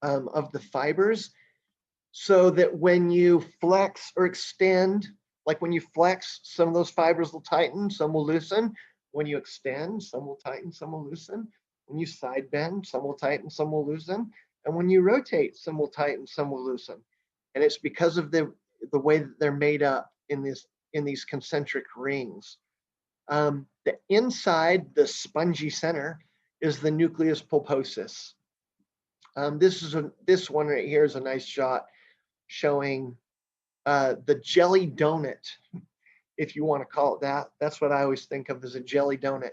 of the fibers, so that when you flex or extend, like when you flex, some of those fibers will tighten, some will loosen. When you extend, some will tighten, some will loosen. When you side bend, some will tighten, some will loosen. And when you rotate, some will tighten, some will loosen. And it's because of the way that they're made up in these concentric rings. The inside, the spongy center, is the nucleus pulposus. This one right here is a nice shot showing the jelly donut, if you want to call it that. That's what I always think of as a jelly donut.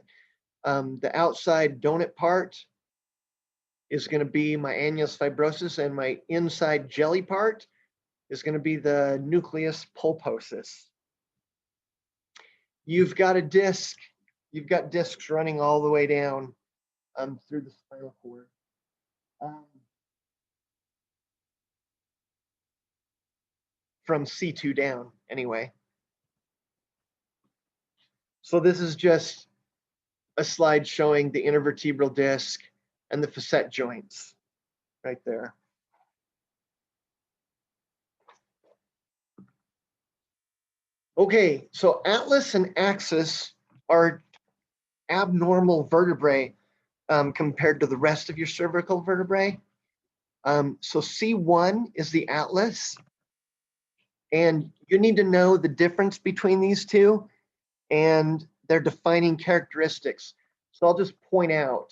The outside donut part is going to be my annulus fibrosus, and my inside jelly part is going to be the nucleus pulposus. You've got a disc. You've got discs running all the way down through the spinal cord. From C2 down, anyway. So this is just a slide showing the intervertebral disc and the facet joints right there. Okay, so atlas and axis are abnormal vertebrae compared to the rest of your cervical vertebrae. So C1 is the atlas, and you need to know the difference between these two and their defining characteristics. So I'll just point out,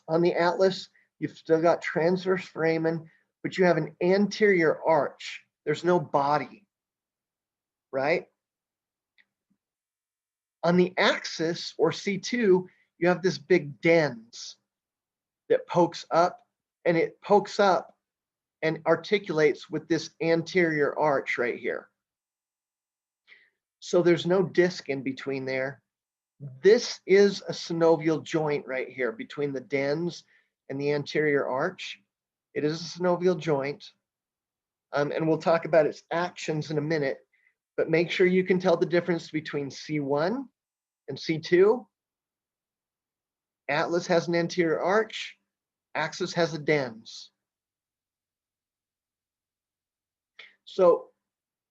on the atlas, you've still got transverse foramen, but you have an anterior arch. There's no body, right? On the axis, or C2, you have this big dens that pokes up, and it pokes up and articulates with this anterior arch right here. So there's no disc in between there. This is a synovial joint right here between the dens and the anterior arch. It is a synovial joint, and we'll talk about its actions in a minute, but make sure you can tell the difference between C1 and C2. Atlas has an anterior arch, axis has a dens. So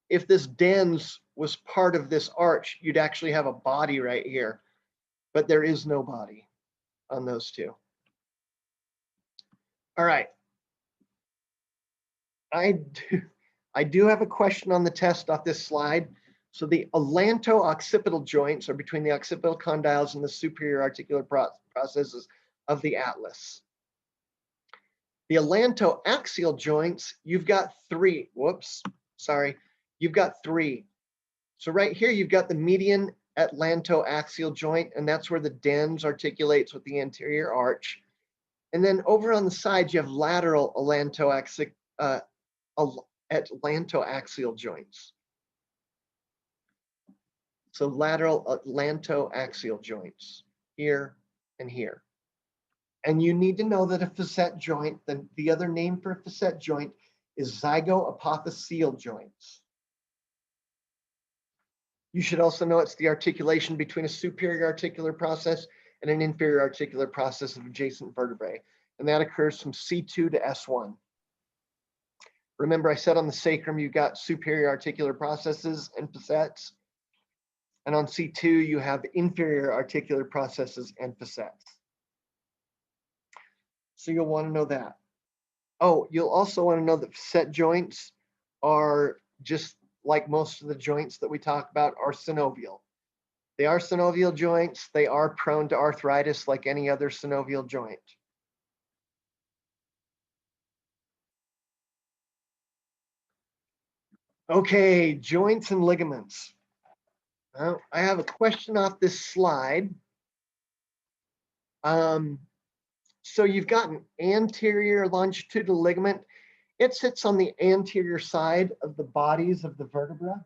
if this dens was part of this arch, you'd actually have a body right here, but there is no body on those two. All right. I do have a question on the test off this slide. So the allanto-occipital joints are between the occipital condyles and the superior articular processes of the atlas. The allanto-axial joints, you've got three. Whoops, sorry. You've got three. So right here, you've got the median atlanto-axial joint, and that's where the dens articulates with the anterior arch. And then over on the sides, you have lateral atlanto-axial joints. So lateral atlanto-axial joints here and here. And you need to know that a facet joint, the other name for a facet joint is zygoapothecial joints. You should also know it's the articulation between a superior articular process and an inferior articular process of adjacent vertebrae. And that occurs from C2 to S1. Remember, I said on the sacrum, you've got superior articular processes and facets. And on C2, you have inferior articular processes and facets. So you'll want to know that. Oh, you'll also want to know that facet joints are, just like most of the joints that we talk about, are synovial. They are synovial joints. They are prone to arthritis like any other synovial joint. Okay, joints and ligaments. I have a question off this slide. So you've got an anterior longitudinal ligament. It sits on the anterior side of the bodies of the vertebra.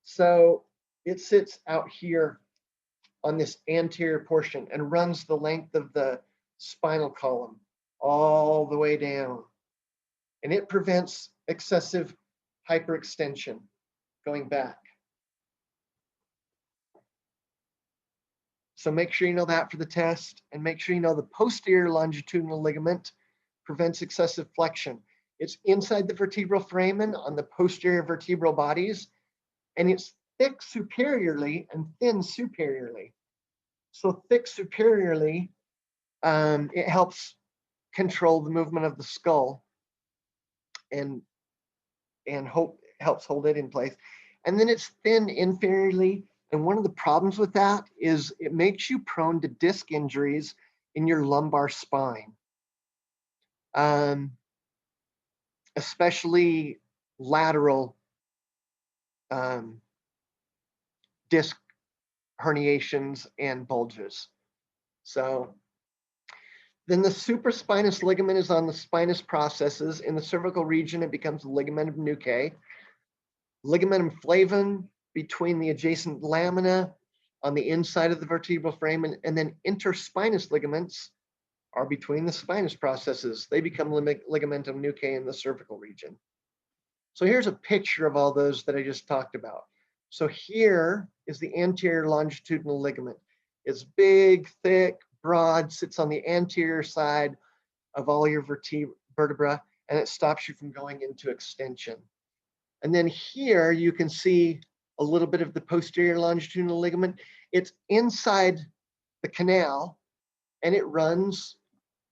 So it sits out here on this anterior portion and runs the length of the spinal column all the way down. And it prevents excessive hyperextension going back. So make sure you know that for the test, and make sure you know the posterior longitudinal ligament prevents excessive flexion. It's inside the vertebral foramen on the posterior vertebral bodies, and it's thick superiorly and thin superiorly. So thick superiorly, it helps control the movement of the skull and helps hold it in place. And then it's thin inferiorly. And one of the problems with that is it makes you prone to disc injuries in your lumbar spine, especially lateral disc herniations and bulges. So then the supraspinous ligament is on the spinous processes. In the cervical region, it becomes the ligamentum nuchae. Ligamentum flavum between the adjacent lamina on the inside of the vertebral frame, and then interspinous ligaments are between the spinous processes. They become ligamentum nuchae in the cervical region. So here's a picture of all those that I just talked about. So here is the anterior longitudinal ligament. It's big, thick, broad, sits on the anterior side of all your vertebra, and it stops you from going into extension. And then here you can see a little bit of the posterior longitudinal ligament. It's inside the canal, and it runs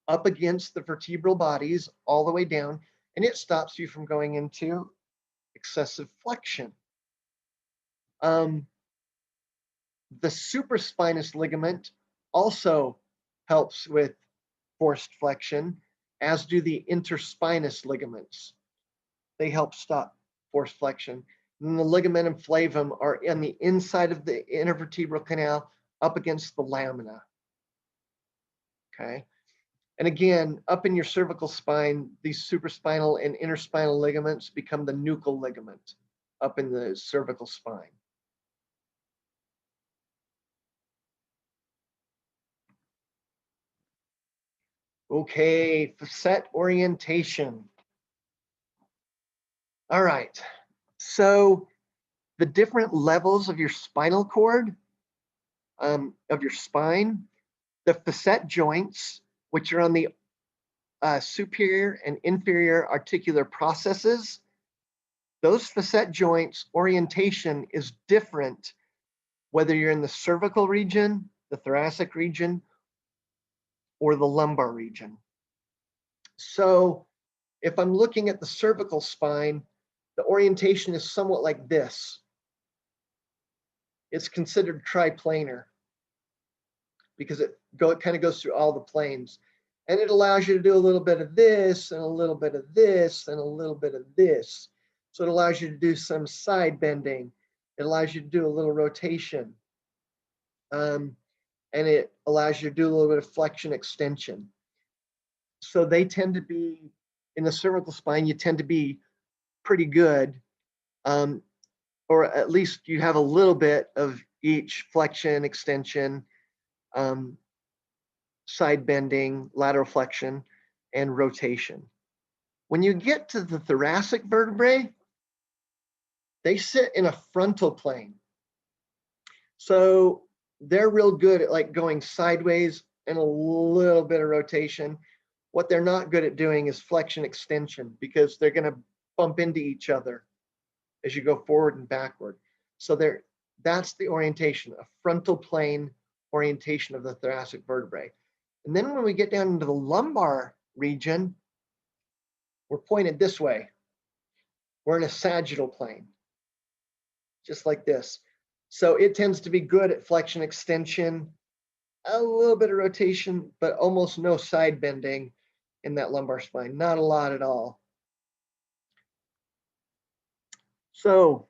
up against the vertebral bodies all the way down, and it stops you from going into excessive flexion. The supraspinous ligament also helps with forced flexion, as do the interspinous ligaments. They help stop forced flexion. And the ligamentum flavum are on the inside of the intervertebral canal up against the lamina. Okay. And again, up in your cervical spine, these supraspinal and interspinal ligaments become the nuchal ligament up in the cervical spine. Okay, facet orientation. All right, so the different levels of your spinal cord, of your spine, the facet joints, which are on the superior and inferior articular processes, those facet joints orientation is different whether you're in the cervical region, the thoracic region, or the lumbar region. So if I'm looking at the cervical spine, the orientation is somewhat like this. It's considered triplanar because it kind of goes through all the planes. And it allows you to do a little bit of this and a little bit of this and a little bit of this. So it allows you to do some side bending. It allows you to do a little rotation. And it allows you to do a little bit of flexion extension. So they tend to be, in the cervical spine, you tend to be pretty good. Or at least you have a little bit of each: flexion, extension, side bending, lateral flexion, and rotation. When you get to the thoracic vertebrae, they sit in a frontal plane. So they're real good at like going sideways and a little bit of rotation. What they're not good at doing is flexion extension, because they're going to bump into each other as you go forward and backward. So that's the orientation, a frontal plane orientation of the thoracic vertebrae. And then when we get down into the lumbar region, we're pointed this way. We're in a sagittal plane, just like this. So it tends to be good at flexion extension, a little bit of rotation, but almost no side bending in that lumbar spine, not a lot at all. So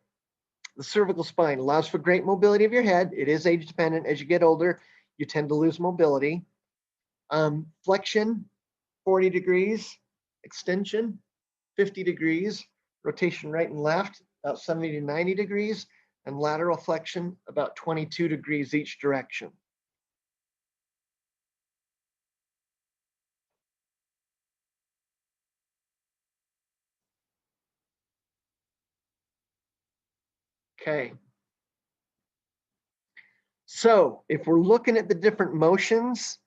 the cervical spine allows for great mobility of your head. It is age dependent. As you get older, you tend to lose mobility. Flexion, 40 degrees, extension, 50 degrees, rotation right and left, about 70 to 90 degrees, and lateral flexion, about 22 degrees each direction. Okay. So if we're looking at the different motions,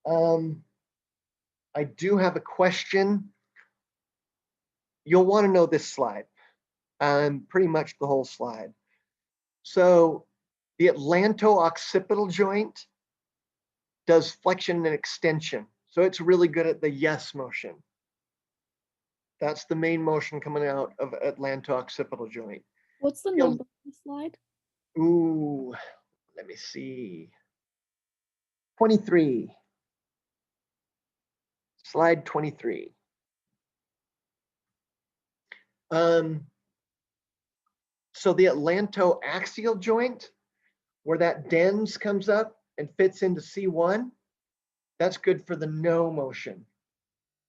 I do have a question. You'll want to know this slide, pretty much the whole slide. So the atlanto-occipital joint does flexion and extension. So it's really good at the yes motion. That's the main motion coming out of atlanto-occipital joint. What's the Feels- number of the slide? Ooh, let me see. 23. Slide 23. So the atlanto-axial joint, where that dens comes up and fits into C1, that's good for the no motion.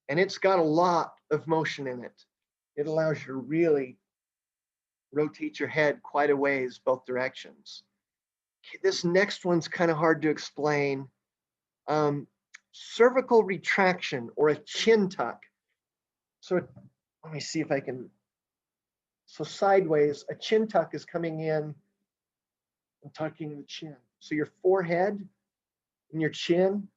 And it's got a lot of motion in it. It allows you to really rotate your head quite a ways, both directions. Okay, this next one's kind of hard to explain. Cervical retraction or a chin tuck. So let me see if I can. So sideways, a chin tuck is coming in and tucking the chin. So your forehead and your chin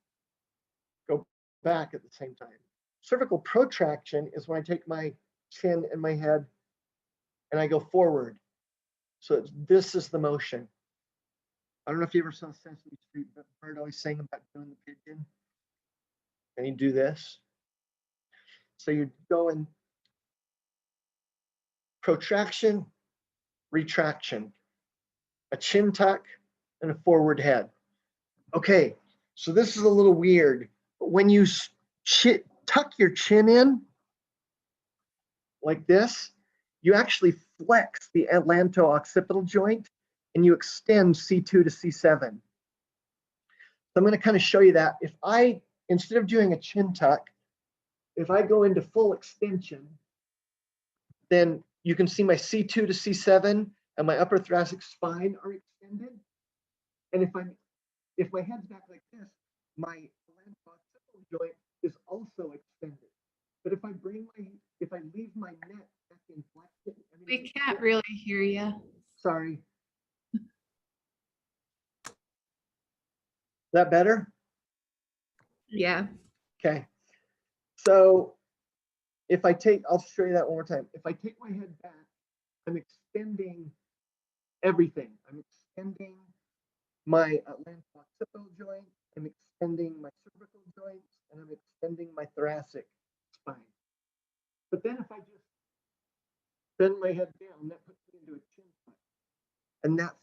go back at the same time. Cervical protraction is when I take my chin and my head and I go forward. So this is the motion. I don't know if you ever saw Sesame Street, but Bert always sang about doing the pigeon. And you do this. So you're going protraction, retraction, a chin tuck, and a forward head. Okay, so this is a little weird, but when you tuck your chin in like this, you actually flex the atlanto-occipital joint and you extend C2 to C7. So I'm going to kind of show you that. If I, instead of doing a chin tuck, if I go into full extension, then you can see my C2 to C7 and my upper thoracic spine are extended. And if my head's back like this, my atlanto-occipital joint is also extended. But if I leave my neck back in flexion, We can't really hear you. sorry. Is that better? Yeah. Okay. So if I take, I'll show you that one more time. If I take my head back, I'm extending everything. I'm extending my atlanto-occipital joint, I'm extending my cervical joints, and I'm extending my thoracic spine. But then if I just bend my head down, that puts me into a chin tuck. And that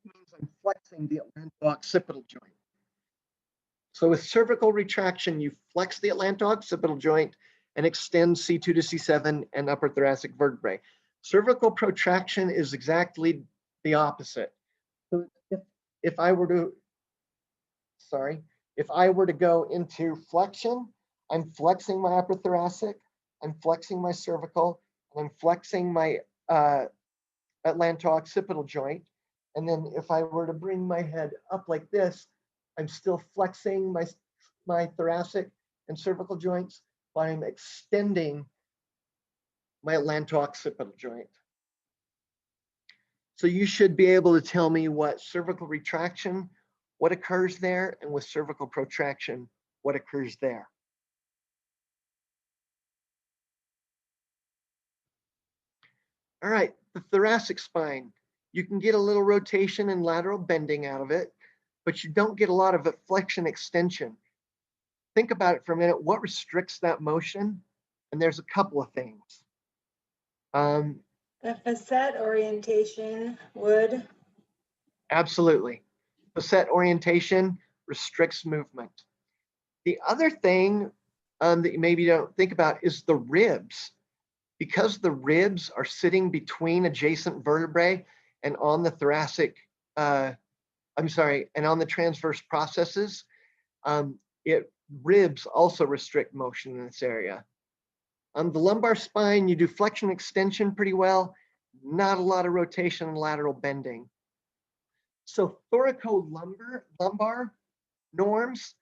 means I'm flexing the atlanto-occipital joint. So with cervical retraction, you flex the atlanto-occipital joint and extend C2 to C7 and upper thoracic vertebrae. Cervical protraction is exactly the opposite. So if I were to go into flexion, I'm flexing my upper thoracic, I'm flexing my cervical, and I'm flexing my atlanto-occipital joint. And then if I were to bring my head up like this, I'm still flexing my thoracic and cervical joints, but I'm extending my atlanto-occipital joint. So you should be able to tell me what cervical retraction, what occurs there, and with cervical protraction, what occurs there. All right, the thoracic spine. You can get a little rotation and lateral bending out of it, but you don't get a lot of flexion extension. Think about it for a minute. What restricts that motion? And there's a couple of things. The facet orientation would. Absolutely. Facet orientation restricts movement. The other thing that you maybe don't think about is the ribs. Because the ribs are sitting between adjacent vertebrae and on the thoracic I'm sorry, and on the transverse processes, ribs also restrict motion in this area. On the lumbar spine, you do flexion extension pretty well, not a lot of rotation and lateral bending. So thoracolumbar norms,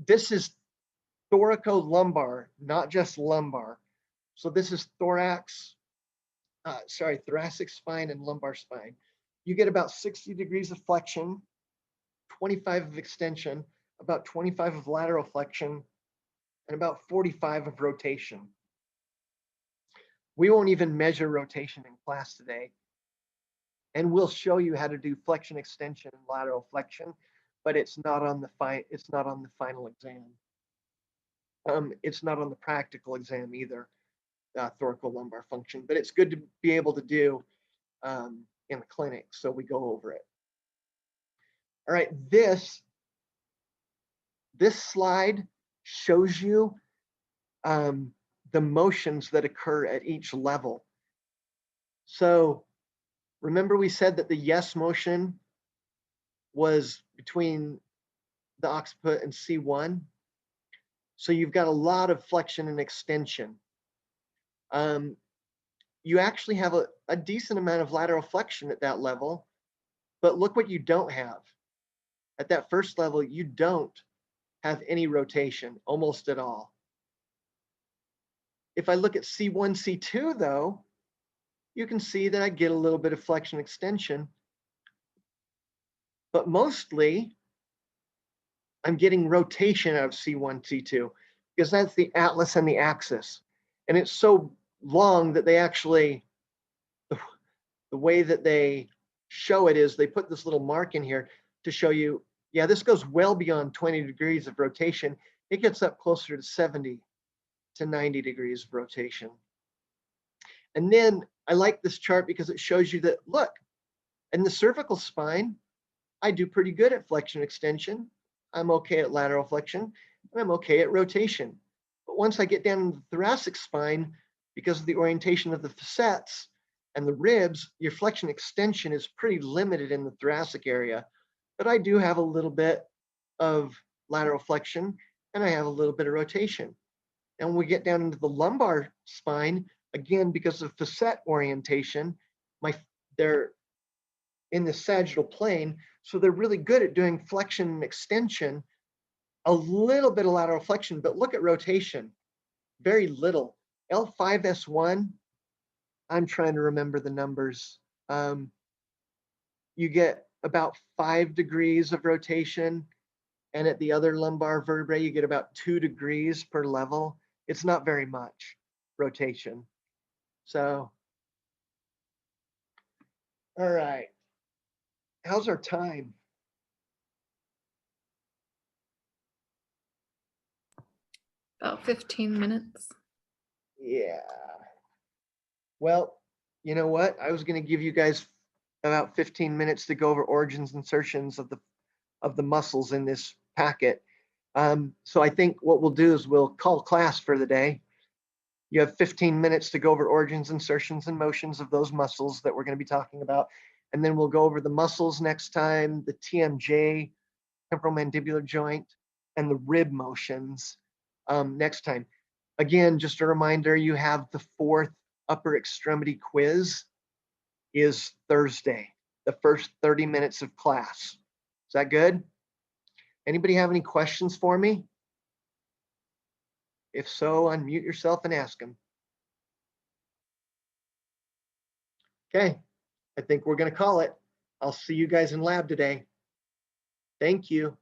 this is thoracolumbar, not just lumbar. So this is thoracic spine and lumbar spine. You get about 60 degrees of flexion, 25 of extension, about 25 of lateral flexion, and about 45 of rotation. We won't even measure rotation in class today. And we'll show you how to do flexion extension and lateral flexion, but it's not on the final exam. It's not on the practical exam either, thoracolumbar function, but it's good to be able to do in the clinic, so we go over it. All right, this slide shows you the motions that occur at each level. So remember we said that the yes motion was between the occiput and C1. So you've got a lot of flexion and extension. You actually have a decent amount of lateral flexion at that level, but look what you don't have. At that first level, you don't have any rotation, almost at all. If I look at C1, C2 though, you can see that I get a little bit of flexion extension, but mostly I'm getting rotation out of C1, C2, because that's the atlas and the axis. And it's so long that they actually, the way that they show it is they put this little mark in here to show you, yeah, this goes well beyond 20 degrees of rotation. It gets up closer to 70 to 90 degrees of rotation. And then I like this chart because it shows you that, look, in the cervical spine, I do pretty good at flexion extension. I'm okay at lateral flexion, and I'm okay at rotation. But once I get down into the thoracic spine, because of the orientation of the facets and the ribs, your flexion extension is pretty limited in the thoracic area. But I do have a little bit of lateral flexion, and I have a little bit of rotation. And when we get down into the lumbar spine, again, because of facet orientation, they're in the sagittal plane, so they're really good at doing flexion and extension, a little bit of lateral flexion, but look at rotation, very little. L5S1, I'm trying to remember the numbers. You get about 5 degrees of rotation, and at the other lumbar vertebrae, you get about 2 degrees per level. It's not very much rotation. So, all right. How's our time? About 15 minutes. Yeah. Well, you know what? I was going to give you guys about 15 minutes to go over origins and insertions of the muscles in this packet. So I think what we'll do is we'll call class for the day. You have 15 minutes to go over origins, insertions, and motions of those muscles that we're going to be talking about. And then we'll go over the muscles next time, the TMJ, temporal mandibular joint, and the rib motions next time. Again, just a reminder, you have the 4th upper extremity quiz is Thursday, the first 30 minutes of class. Is that good? Anybody have any questions for me? If so, unmute yourself and ask them. Okay, I think we're going to call it. I'll see you guys in lab today. Thank you.